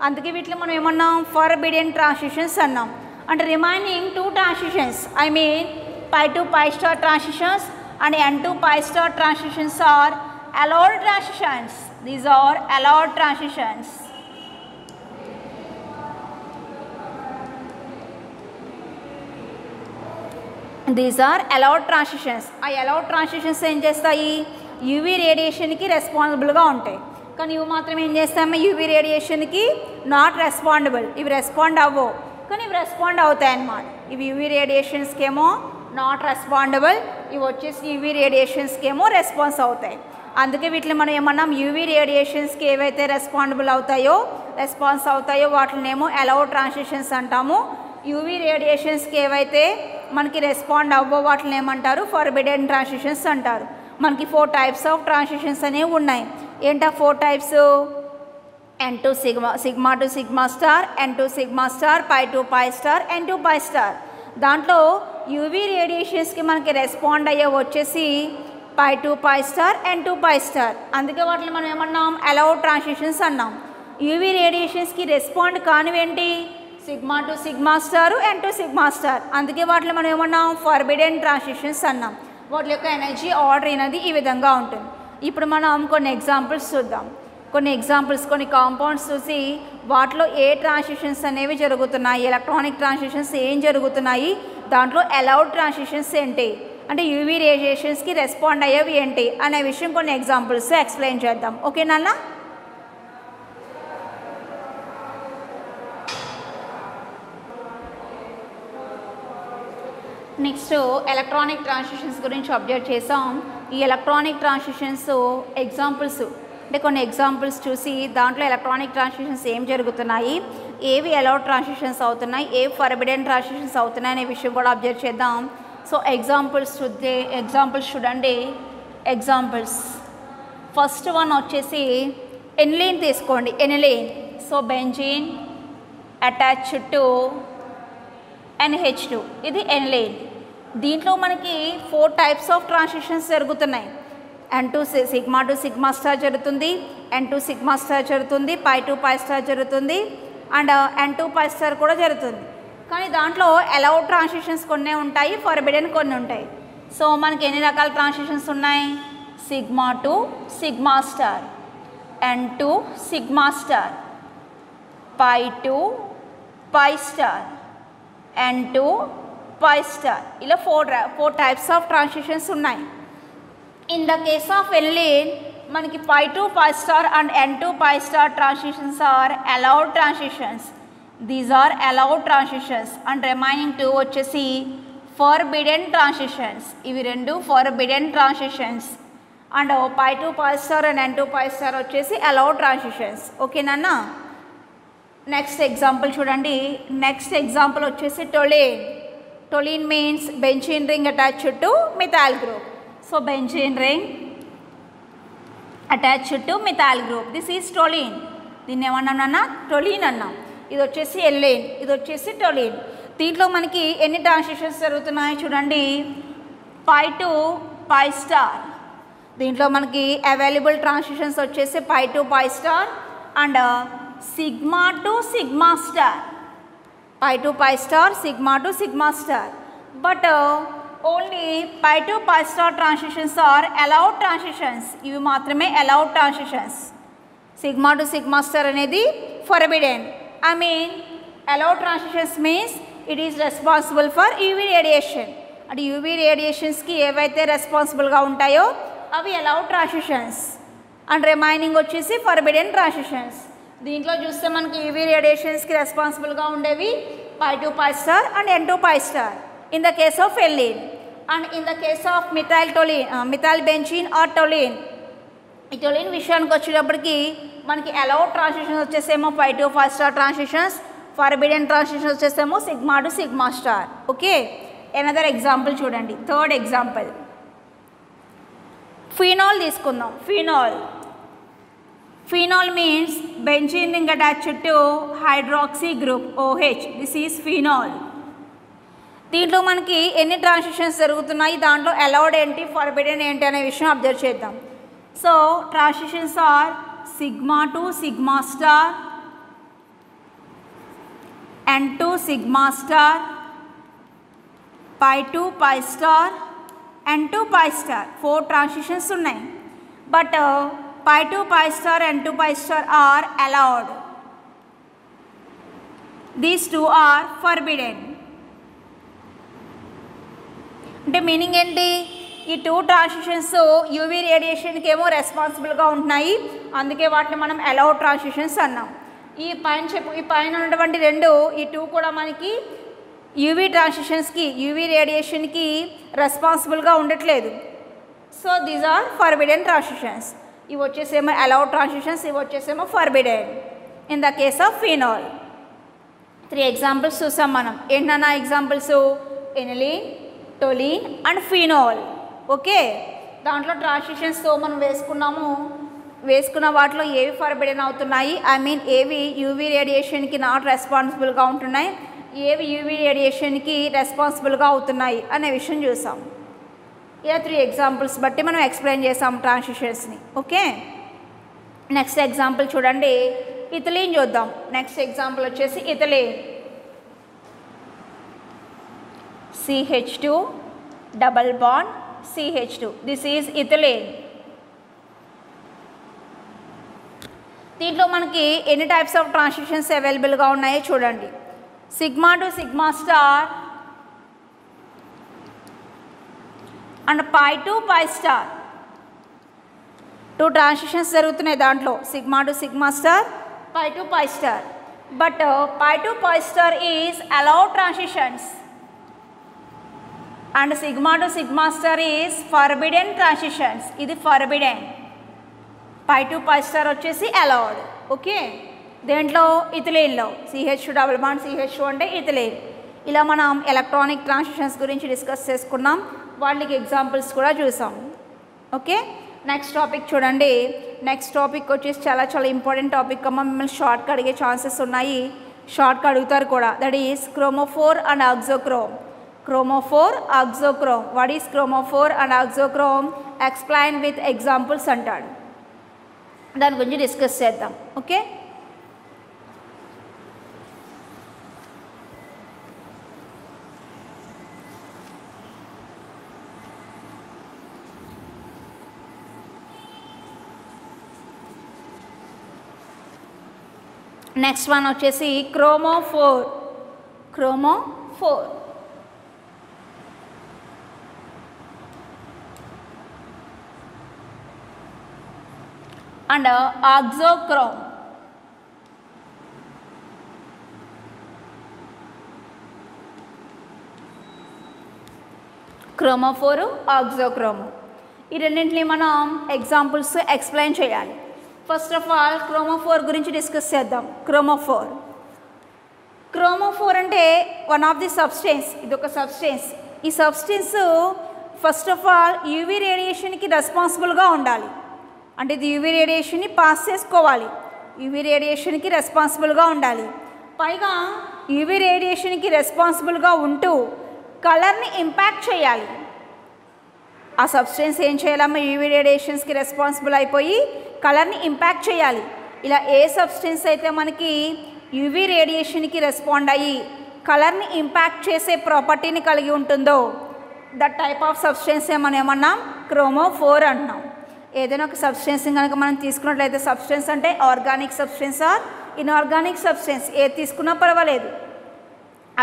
అందుకే వీటిలో మనం ఏమన్నాం? ఫార్బిడెన్ ట్రాన్సిషన్స్ అన్నాం. అంటే remaining 2 transitions, I mean pi to pi star transitions and N to pi star transitions are allowed transitions. These are allowed transitions. These are allowed transitions. ఆ allowed transitions ఏం చేస్తాయి? యూవీ రేడియేషన్కి రెస్పాన్సిబుల్గా ఉంటాయి. కానీ ఇవి మాత్రం ఏం చేస్తాము? యూవీ రేడియేషన్కి నాట్ రెస్పాండబుల్. ఇవి రెస్పాండ్ అవ్వవు, కానీ ఇవి రెస్పాండ్ అవుతాయి అన్నమాట. ఇవి యూవీ రేడియేషన్స్కి ఏమో నాట్ రెస్పాండబుల్, ఇవి వచ్చేసి యూవీ రేడియేషన్స్కి ఏమో రెస్పాన్స్ అవుతాయి. అందుకే వీటిని మనం ఏమన్నాం? యూవీ రేడియేషన్స్కి ఏవైతే రెస్పాండబుల్ అవుతాయో, రెస్పాన్స్ అవుతాయో వాటినేమో అలౌడ్ ట్రాన్సిషన్స్ అంటాము. యూవీ రేడియేషన్స్కి ఏవైతే మనకి రెస్పాండ్ అవ్వో వాటిని ఏమంటారు? ఫార్బిడెన్ ట్రాన్సిషన్స్ అంటారు. మనకి 4 టైప్స్ ఆఫ్ ట్రాన్సిషన్స్ అనేవి ఉన్నాయి. ఏంటా 4 types? N to sigma, sigma to sigma star, n to sigma star, pi to pi star, n to pi star. దాంట్లో యూవీ రేడియేషన్స్కి మనకి రెస్పాండ్ అయ్యే వచ్చేసి pi to pi star, n to pi star. అందుకే వాటిని మనం ఏమన్నాం? అలౌడ్ ట్రాన్సిషన్స్ అన్నాం. యూవీ రేడియేషన్స్కి రెస్పాండ్ కానివేంటి? Sigma to sigma star, n to sigma star. అందుకే వాటిని మనం ఏమన్నాం? ఫార్బిడెన్ ట్రాన్సిషన్స్ అన్నాం. వాటి యొక్క ఎనర్జీ ఆర్డర్ అనేది ఈ విధంగా ఉంటుంది. ఇప్పుడు మనం కొన్ని ఎగ్జాంపుల్స్ చూద్దాం. కొన్ని కాంపౌండ్స్ చూసి వాటిలో ఏ ట్రాన్సిషన్స్ అనేవి జరుగుతున్నాయి, ఎలక్ట్రానిక్ ట్రాన్సిషన్స్ ఏం జరుగుతున్నాయి, దాంట్లో అలౌడ్ ట్రాన్సిషన్స్ ఏంటి, అంటే యూవీ రేడియేషన్స్కి రెస్పాండ్ అయ్యేవి ఏంటి అనే విషయం కొన్ని ఎగ్జాంపుల్స్ ఎక్స్ప్లెయిన్ చేద్దాం. ఓకేనా? నెక్స్ట్ ఎలక్ట్రానిక్ ట్రాన్సిషన్స్ గురించి అబ్జర్వ్ చేసాం. ఈ ఎలక్ట్రానిక్ ట్రాన్సిషన్స్ ఎగ్జాంపుల్స్ అంటే కొన్ని ఎగ్జాంపుల్స్ చూసి దాంట్లో ఎలక్ట్రానిక్ ట్రాన్సిషన్స్ ఏం జరుగుతున్నాయి, ఏవి అలౌడ్ ట్రాన్సిషన్స్ అవుతున్నాయి, ఏవి ఫార్బిడెన్ ట్రాన్సిషన్స్ అవుతున్నాయి అనే విషయం కూడా అబ్జర్వ్ చేద్దాం. సో ఎగ్జాంపుల్స్ చూడండి. ఎగ్జాంపుల్స్ ఫస్ట్ వన్ వచ్చేసి ఎనిలీన్ తీసుకోండి. Aniline, so benzene attached to NH2, ఇది ఎనిలీన్. దీంట్లో మనకి 4 టైప్స్ ఆఫ్ ట్రాన్సిషన్స్ జరుగుతున్నాయి. N to sigma to sigma star జరుగుతుంది, ఎన్ టు సిగ్మా స్టార్ జరుగుతుంది, పై టు పై స్టార్ జరుగుతుంది, and N to pi star కూడా జరుగుతుంది. కానీ దాంట్లో అలౌడ్ ట్రాన్సిషన్స్ కొన్ని ఉంటాయి, ఫార్బిడెన్ కొన్ని ఉంటాయి. సో మనకి ఎన్ని రకాల ట్రాన్సిషన్స్ ఉన్నాయి? Sigma to sigma star, n to sigma star, pi to pi star, n to pi star. ఇలా 4 టైప్స్ ఆఫ్ ట్రాన్సిషన్స్ ఉన్నాయి. In the case of aniline మనకి pi to pi star and N to pi star transitions are allowed transitions. These are allowed transitions. And remaining 2 వచ్చేసి forbidden transitions. ఇవి 2 forbidden transitions. And pi to pi star and N to pi star వచ్చేసి allowed transitions. ఓకేనా? Next example చూడండి. Next example వచ్చేసి toluene. Toluene means benzene ring attached to methyl group. So benzene ring attached to methyl group. This is toluene. దీన్ని ఏమన్నామన్నా toluene అన్నాం. ఇది వచ్చేసి ఎల్లేన్, ఇది వచ్చేసి టోలిన్. దీంట్లో మనకి ఎన్ని ట్రాన్సిషన్స్ జరుగుతున్నాయి చూడండి. Pi to pi star. దీంట్లో మనకి అవైలబుల్ ట్రాన్సిషన్స్ వచ్చేసి pi to pi star and sigma to sigma star. Pi to pi star, sigma to sigma star. But only pi to pi star transitions are allowed transitions. ఇవి మాత్రమే allowed transitions. Sigma to sigma star అనేది forbidden. I mean allowed transitions means it is responsible for UV radiation. అంటే UV రేడియేషన్స్కి ఏవైతే రెస్పాన్సిబుల్గా ఉంటాయో అవి allowed transitions and remaining వచ్చేసి ఫర్బిడెన్ ట్రాన్సిషన్స్. దీంట్లో చూస్తే మనకి యూవీ రేడియేషన్స్కి రెస్పాన్సిబుల్గా ఉండేవి pi to pi star and N to pi star in the case of aniline. And in the case of methyl benzene or toluene, ఈ టోలిన్ విషయానికి వచ్చేటప్పటికి మనకి అలౌడ్ ట్రాన్సిషన్స్ వచ్చేసేమో pi to pi star transitions, forbidden transitions వచ్చేసేమో sigma to sigma star. Okay, another example చూడండి. Third example phenol తీసుకుందాం. Phenol means benzene ring attached to hydroxy group OH. This is phenol. దీంట్లో మనకి ఎన్ని transitions జరుగుతున్నాయి, దాంట్లో allowed ఏంటి, forbidden ఏంటి అనే విషయం అబ్జర్వ్ చేద్దాం. So transitions are sigma to sigma star, N to sigma star, pi to pi star, N to pi star. 4 transitions ఉన్నాయి. But pi to pi star, N to pi star are allowed. These two are forbidden. అంటే meaning ఏంటి, ఈ 2 transitions UV రేడియేషన్కి ఏమో రెస్పాన్సిబుల్గా ఉంటున్నాయి, అందుకే వాటిని మనం allowed transitions అన్నాం. ఈ పైన ఉన్నటువంటి 2 ఈ 2 కూడా మనకి యూవీ ట్రాన్సిషన్స్కి యూవీ రేడియేషన్కి రెస్పాన్సిబుల్గా ఉండట్లేదు. So these are forbidden transitions. ఇవి వచ్చేసేమో అలౌడ్ ట్రాన్సిషన్స్, ఇవి వచ్చేసేమో forbidden in the case of phenol. 3 examples చూసాం మనం. ఏంటన్నా examples, aniline, toluene and phenol. Okay, దాంట్లో ట్రాన్సిషన్స్తో మనం వేసుకున్న వాటిలో ఏవి ఫర్బిడెన్ అవుతున్నాయి, ఐ మీన్ ఏవి యూవీ రేడియేషన్కి నాట్ రెస్పాన్సిబుల్గా ఉంటున్నాయి, ఏవి యూవీ రేడియేషన్కి రెస్పాన్సిబుల్గా అవుతున్నాయి అనే విషయం చూసాం. ఇలా 3 ఎగ్జాంపుల్స్ బట్టి మనం ఎక్స్ప్లెయిన్ చేసాం ట్రాన్సిషన్స్ని. ఓకే, నెక్స్ట్ ఎగ్జాంపుల్ చూడండి. ఇథిలీన్ చూద్దాం. నెక్స్ట్ ఎగ్జాంపుల్ వచ్చేసి ethylene. CH2 double bond CH2. This is ethylene. దీంట్లో మనకి ఎన్ని టైప్స్ ఆఫ్ ట్రాన్సిషన్స్ అవైలబుల్గా ఉన్నాయో చూడండి. Sigma to sigma star and pi to pi star. 2 transitions జరుగుతున్నాయి దాంట్లో, sigma to sigma star, pi to pi star. But pi to pi star is allowed transitions and sigma to sigma star is forbidden transitions. ఇది forbidden. Pi to pi star వచ్చేసి allowed. Okay, దేంట్లో ఇథిలీన్లో CH2 double bond CH2 అంటే ethylene. ఇలా మనం electronic transitions గురించి discuss చేసుకున్నాం, వాళ్ళకి ఎగ్జాంపుల్స్ కూడా చూసాం. ఓకే, నెక్స్ట్ టాపిక్ చూడండి. నెక్స్ట్ టాపిక్ వచ్చేసి చాలా ఇంపార్టెంట్ టాపిక్ అమ్మ. మిమ్మల్ని షార్ట్గా అడిగే ఛాన్సెస్ ఉన్నాయి, షార్ట్గా అడుగుతారు కూడా. That is chromophore and auxochrome. Chromophore, auxochrome. What is chromophore and auxochrome? Explain with examples అంటాడు. దాని గురించి డిస్కస్ చేద్దాం. ఓకే, నెక్స్ట్ వన్ వచ్చేసి chromophore. And auxochrome. Chromophore, auxochrome. ఈ రెండింటిని మనం ఎగ్జాంపుల్స్ ఎక్స్ప్లెయిన్ చేయాలి. ఫస్ట్ ఆఫ్ ఆల్ క్రోమోఫోర్ గురించి డిస్కస్ చేద్దాం. క్రోమోఫోర్ అంటే వన్ ఆఫ్ ది సబ్స్టెన్స్. ఇది ఒక సబ్స్టెన్స్. ఈ substance first of all UV రేడియేషన్కి రెస్పాన్సిబుల్గా ఉండాలి. అంటే ఇది యూవీ రేడియేషన్ని పాస్ చేసుకోవాలి, యూవీ రేడియేషన్కి రెస్పాన్సిబుల్గా ఉండాలి. పైగా యూవీ రేడియేషన్కి రెస్పాన్సిబుల్గా ఉంటూ కలర్ని ఇంపాక్ట్ చేయాలి. ఆ సబ్స్టెన్స్ ఏం చేయాలమ్మా, యూవీ రేడియేషన్స్కి రెస్పాన్సిబుల్ అయిపోయి కలర్ని ఇంపాక్ట్ చేయాలి. ఇలా ఏ సబ్స్టెన్స్ అయితే మనకి యూవీ రేడియేషన్కి రెస్పాండ్ అయ్యి కలర్ని ఇంపాక్ట్ చేసే ప్రాపర్టీని కలిగి ఉంటుందో దట్ టైప్ ఆఫ్ సబ్స్టెన్స్ మనం ఏమన్నాం, క్రోమోఫోర్ అంటున్నాం. ఏదైనా ఒక సబ్స్టెన్స్ కనుక మనం తీసుకున్నట్లయితే, సబ్స్టెన్స్ అంటే organic substance or inorganic substance, ఏది తీసుకున్నా పర్వాలేదు,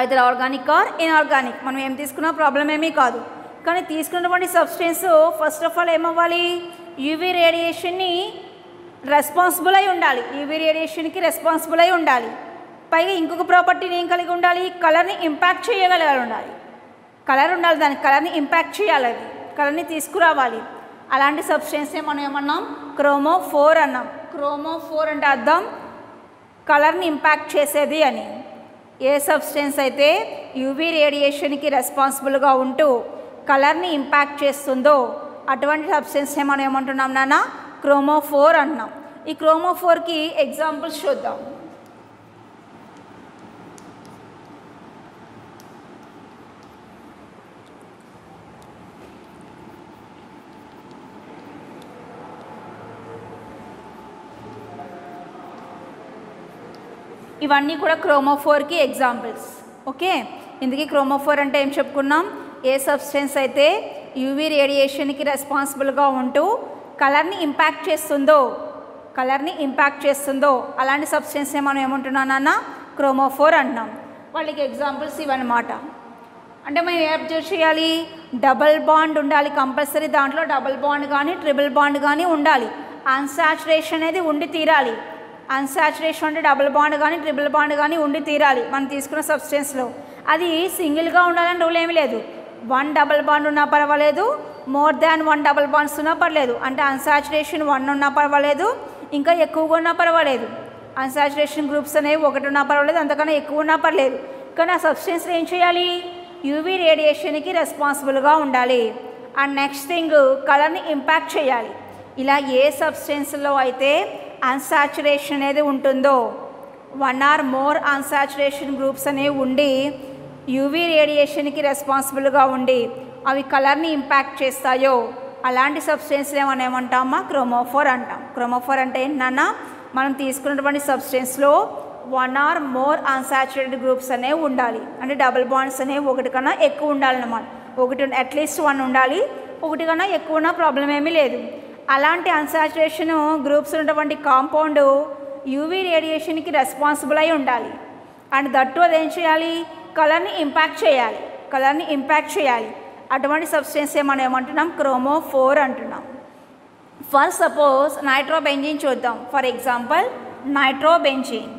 ఐదర్ ఆర్గానిక్ ఆర్ ఇన్ఆర్గానిక్, మనం ఏం తీసుకున్నా ప్రాబ్లం ఏమీ కాదు. కానీ తీసుకున్నటువంటి సబ్స్టెన్స్ ఫస్ట్ ఆఫ్ ఆల్ ఏమవ్వాలి, యూవీ రేడియేషన్ని రెస్పాన్సిబుల్ అయి ఉండాలి, యూవీ రేడియేషన్కి రెస్పాన్సిబుల్ అయి ఉండాలి. పైగా ఇంకొక ప్రాపర్టీని ఏం కలిగి ఉండాలి, కలర్ని ఇంపాక్ట్ చేయగలిగి ఉండాలి. కలర్ ఉండాలి, దానికి కలర్ని ఇంపాక్ట్ చేయాలి, అది కలర్ని తీసుకురావాలి. అలాంటి సబ్స్టెన్సే మనం ఏమన్నాం, క్రోమోఫోర్ అన్నాం. క్రోమోఫోర్ అంటే అర్థం కలర్ని ఇంపాక్ట్ చేసేది అని. ఏ సబ్స్టెన్స్ అయితే యూవీ రేడియేషన్కి రెస్పాన్సిబుల్గా ఉంటూ కలర్ని ఇంపాక్ట్ చేస్తుందో అటువంటి సబ్స్టెన్స్నే మనం ఏమంటున్నాం నాన్న, క్రోమోఫోర్ అంటున్నాం. ఈ క్రోమోఫోర్కి ఎగ్జాంపుల్స్ చూద్దాం. ఇవన్నీ కూడా క్రోమోఫోర్కి ఎగ్జాంపుల్స్. ఓకే, ఇందుకే క్రోమోఫోర్ అంటే ఏం చెప్పుకున్నాం, ఏ సబ్స్టెన్స్ అయితే యూవీ రేడియేషన్కి రెస్పాన్సిబుల్గా ఉంటూ కలర్ని ఇంపాక్ట్ చేస్తుందో అలాంటి సబ్స్టెన్స్ని మనం ఏమంటున్నానన్నా, క్రోమోఫోర్ అంటున్నాం. వాళ్ళకి ఎగ్జాంపుల్స్ ఇవన్నమాట. అంటే మనం ఏం అబ్జర్వ్ చేయాలి, డబల్ బాండ్ ఉండాలి కంపల్సరీ, దాంట్లో డబల్ బాండ్ కానీ ట్రిపుల్ బాండ్ కానీ ఉండాలి. అన్సాచురేషన్ అనేది ఉండి తీరాలి. అన్సాచురేషన్ అంటే డబుల్ బాండ్ కానీ ట్రిపుల్ బాండ్ కానీ ఉండి తీరాలి మనం తీసుకున్న సబ్స్టెన్స్లో. అది సింగిల్గా ఉండాలని రూల్ ఏమీ లేదు, 1 డబుల్ బాండ్ ఉన్నా పర్వాలేదు, మోర్ దాన్ 1 డబుల్ బాండ్స్ ఉన్నా పర్లేదు. అంటే అన్సాచురేషన్ 1 ఉన్నా పర్వాలేదు, ఇంకా ఎక్కువగా ఉన్నా పర్వాలేదు. అన్సాచురేషన్ గ్రూప్స్ అనేవి 1 ఉన్నా పర్వాలేదు, అంతకన్నా ఎక్కువ ఉన్నా పర్లేదు. కానీ ఆ సబ్స్టెన్స్లో ఏం చేయాలి, యూవీ రేడియేషన్కి రెస్పాన్సిబుల్గా ఉండాలి. అండ్ నెక్స్ట్ థింగ్, కలర్ని ఇంపాక్ట్ చేయాలి. ఇలా ఏ సబ్స్టెన్స్లో అయితే అన్సాచురేషన్ అనేది ఉంటుందో, 1 ఆర్ మోర్ అన్సాచురేషన్ గ్రూప్స్ అనేవి ఉండి యూవీ రేడియేషన్కి రెస్పాన్సిబుల్గా ఉండి అవి కలర్ని ఇంపాక్ట్ చేస్తాయో అలాంటి సబ్స్టెన్స్ని మనం ఏమంటామా, క్రోమోఫోర్ అంటాం. క్రోమోఫోర్ అంటే ఏంటన్నా, మనం తీసుకున్నటువంటి సబ్స్టెన్స్లో 1 ఆర్ మోర్ అన్సాచురేటెడ్ గ్రూప్స్ అనేవి ఉండాలి. అంటే డబుల్ బాండ్స్ అనేవి 1 కన్నా ఎక్కువ ఉండాలన్నమాట. 1 అట్లీస్ట్ 1 ఉండాలి, 1 కన్నా ఎక్కువ ఉన్నా ప్రాబ్లం ఏమీ లేదు. అలాంటి అన్సాచురేషన్ గ్రూప్స్ ఉన్నటువంటి కాంపౌండ్ యూవీ రేడియేషన్కి రెస్పాన్సిబుల్ అయి ఉండాలి. అండ్ దట్టు అదేం చేయాలి, కలర్ని ఇంపాక్ట్ చేయాలి. అటువంటి సబ్స్టెన్సే మనం ఏమంటున్నాం, క్రోమోఫోర్ అంటున్నాం. ఫర్ సపోజ్ నైట్రోబెంజీన్ చూద్దాం. For example nitrobenzene,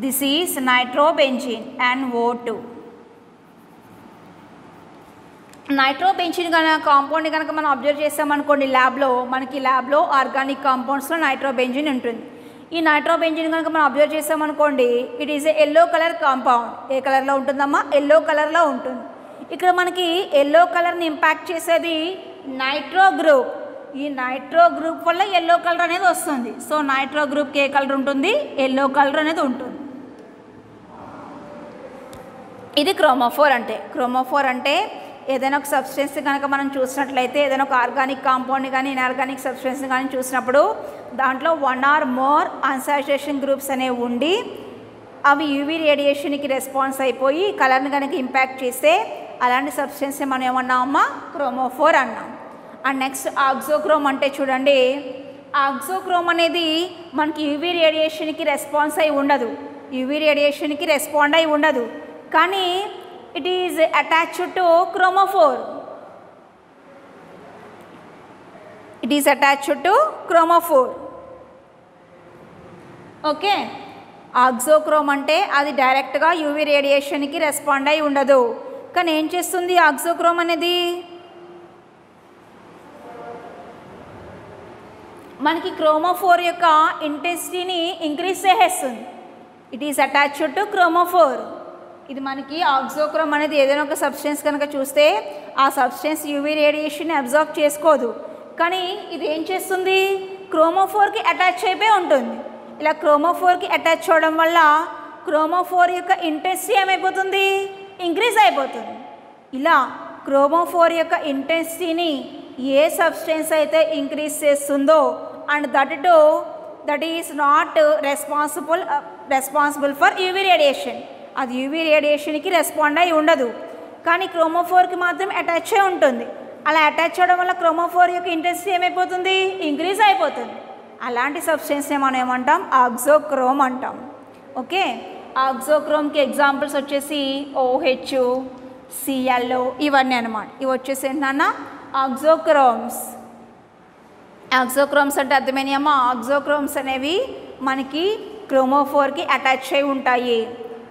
this is nitrobenzene NO2. Nitrobenzene compound కనుక మనం అబ్జర్వ్ చేసామనుకోండి, ల్యాబ్లో ఆర్గానిక్ కాంపౌండ్స్లో నైట్రోబెంజీన్ ఉంటుంది. ఈ నైట్రోబెంజీన్ కనుక మనం అబ్జర్వ్ చేసామనుకోండి, it is yellow colour compound. ఏ కలర్లో ఉంటుందమ్మా, ఎల్లో కలర్లో ఉంటుంది. ఇక్కడ మనకి ఎల్లో కలర్ని ఇంపాక్ట్ చేసేది నైట్రో గ్రూప్. ఈ నైట్రో గ్రూప్ వల్ల ఎల్లో కలర్ అనేది వస్తుంది. సో నైట్రో గ్రూప్కి ఏ కలర్ ఉంటుంది, ఎల్లో కలర్ అనేది ఉంటుంది. ఇది క్రోమోఫోర్ అంటే ఏదైనా ఒక సబ్స్టెన్స్ కనుక మనం చూసినట్లయితే, ఏదైనా ఒక ఆర్గానిక్ కాంపౌండ్ కానీ ఇన్ఆర్గానిక్ సబ్స్టెన్స్ కానీ చూసినప్పుడు దాంట్లో 1 ఆర్ మోర్ అన్సాచురేషన్ గ్రూప్స్ అనేవి ఉండి అవి యూవీ రేడియేషన్కి రెస్పాన్స్ అయిపోయి కలర్ని కనుక ఇంపాక్ట్ చేస్తే అలాంటి సబ్స్టెన్స్ మనం ఏమన్నామమ్మా, క్రోమోఫోర్ అన్నాం. అండ్ నెక్స్ట్ ఆక్సోక్రోమ్ అంటే చూడండి, ఆక్సోక్రోమ్ అనేది మనకి యూవీ రేడియేషన్కి రెస్పాన్స్ అయి ఉండదు, కానీ it is attached to chromophore. Okay, auxochrome అంటే అది డైరెక్ట్గా యూవీ రేడియేషన్కి రెస్పాండ్ అయి ఉండదు. కానీ ఏం చేస్తుంది ఆక్సోక్రోమ్ అనేది, మనకి క్రోమోఫోర్ యొక్క ఇంటెన్సిటీని ఇంక్రీజ్ చేసేస్తుంది. It is attached to chromophore. ఇది మనకి ఆక్సోక్రోమ్ అనేది ఏదైనా ఒక సబ్స్టెన్స్ కనుక చూస్తే ఆ సబ్స్టెన్స్ యూవీ రేడియేషన్ అబ్జార్బ్ చేసుకోదు, కానీ ఇది ఏం చేస్తుంది, క్రోమోఫోర్కి అటాచ్ అయిపోయి ఉంటుంది. ఇలా క్రోమోఫోర్కి అటాచ్ అవ్వడం వల్ల క్రోమోఫోర్ యొక్క ఇంటెన్సిటీ ఏమైపోతుంది, ఇంక్రీజ్ అయిపోతుంది. ఇలా క్రోమోఫోర్ యొక్క ఇంటెన్సిటీని ఏ సబ్స్టెన్స్ అయితే ఇంక్రీజ్ చేస్తుందో and that is not responsible for UV radiation, అది యూవీ రేడియేషన్కి రెస్పాండ్ అయి ఉండదు, కానీ క్రోమోఫోర్కి మాత్రం అటాచ్ అయి ఉంటుంది. అలా అటాచ్ అవ్వడం వల్ల క్రోమోఫోర్ యొక్క ఇంటెన్సిటీ ఏమైపోతుంది, ఇంక్రీజ్ అయిపోతుంది. అలాంటి సబ్స్టెన్స్ని మనం ఏమంటాం, ఆక్సోక్రోమ్ అంటాం. ఓకే, ఆక్సోక్రోమ్కి ఎగ్జాంపుల్స్ వచ్చేసి OH, Cl ఇవన్నీ అనమాట. ఇవి వచ్చేసి ఏంటన్నా ఆక్సోక్రోమ్స్. ఆక్సోక్రోమ్స్ అంటే అర్థమైనాయమ్మా, ఆక్సోక్రోమ్స్ అనేవి మనకి క్రోమోఫోర్కి అటాచ్ అయి ఉంటాయి.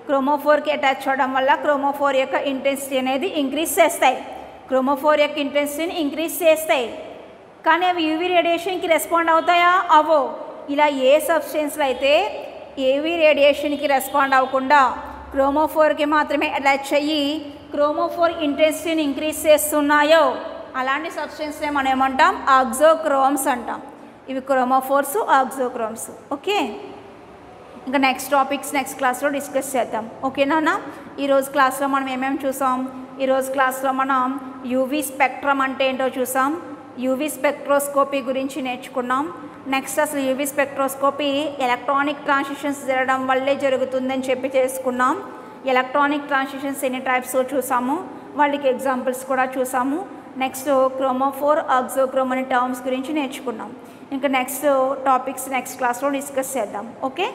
క్రోమోఫోర్కి అటాచ్ అవ్వడం వల్ల క్రోమోఫోర్ యొక్క ఇంటెన్సిటీ అనేది ఇంక్రీజ్ చేస్తాయి, క్రోమోఫోర్ యొక్క ఇంటెన్సిటీని ఇంక్రీజ్ చేస్తాయి. కానీ అవి యూవీ రేడియేషన్కి రెస్పాండ్ అవుతాయా, అవో. ఇలా ఏ సబ్స్టెన్స్లో అయితే యూవీ రేడియేషన్కి రెస్పాండ్ అవ్వకుండా క్రోమోఫోర్కి మాత్రమే అటాచ్ అయ్యి క్రోమోఫోర్ ఇంటెన్సిటీని ఇంక్రీజ్ చేస్తున్నాయో అలాంటి సబ్స్టెన్స్ని మనం ఏమంటాం, ఆక్సోక్రోమ్స్ అంటాం. ఇవి క్రోమోఫోర్స్, ఆక్సోక్రోమ్స్. ఓకే, ఇంకా నెక్స్ట్ టాపిక్స్ నెక్స్ట్ క్లాస్లో డిస్కస్ చేద్దాం. ఓకేనా. ఈరోజు క్లాస్లో మనం ఏమేమి చూసాం, ఈరోజు క్లాస్లో మనం యూవీ స్పెక్ట్రమ్ అంటే ఏంటో చూసాం, యూవీ స్పెక్ట్రోస్కోపీ గురించి నేర్చుకున్నాం. నెక్స్ట్ అసలు యూవీ స్పెక్ట్రోస్కోపీ ఎలక్ట్రానిక్ ట్రాన్సిషన్స్ జరగడం వల్లే జరుగుతుందని చెప్పి చేసుకున్నాం. ఎలక్ట్రానిక్ ట్రాన్సిషన్స్ ఎన్ని టైప్స్ చూసాము, వాళ్ళకి ఎగ్జాంపుల్స్ కూడా చూసాము. నెక్స్ట్ క్రోమోఫోర్, ఆక్సోక్రోమ్ అనే టర్మ్స్ గురించి నేర్చుకున్నాం. ఇంకా నెక్స్ట్ టాపిక్స్ నెక్స్ట్ క్లాస్లో డిస్కస్ చేద్దాం. ఓకే.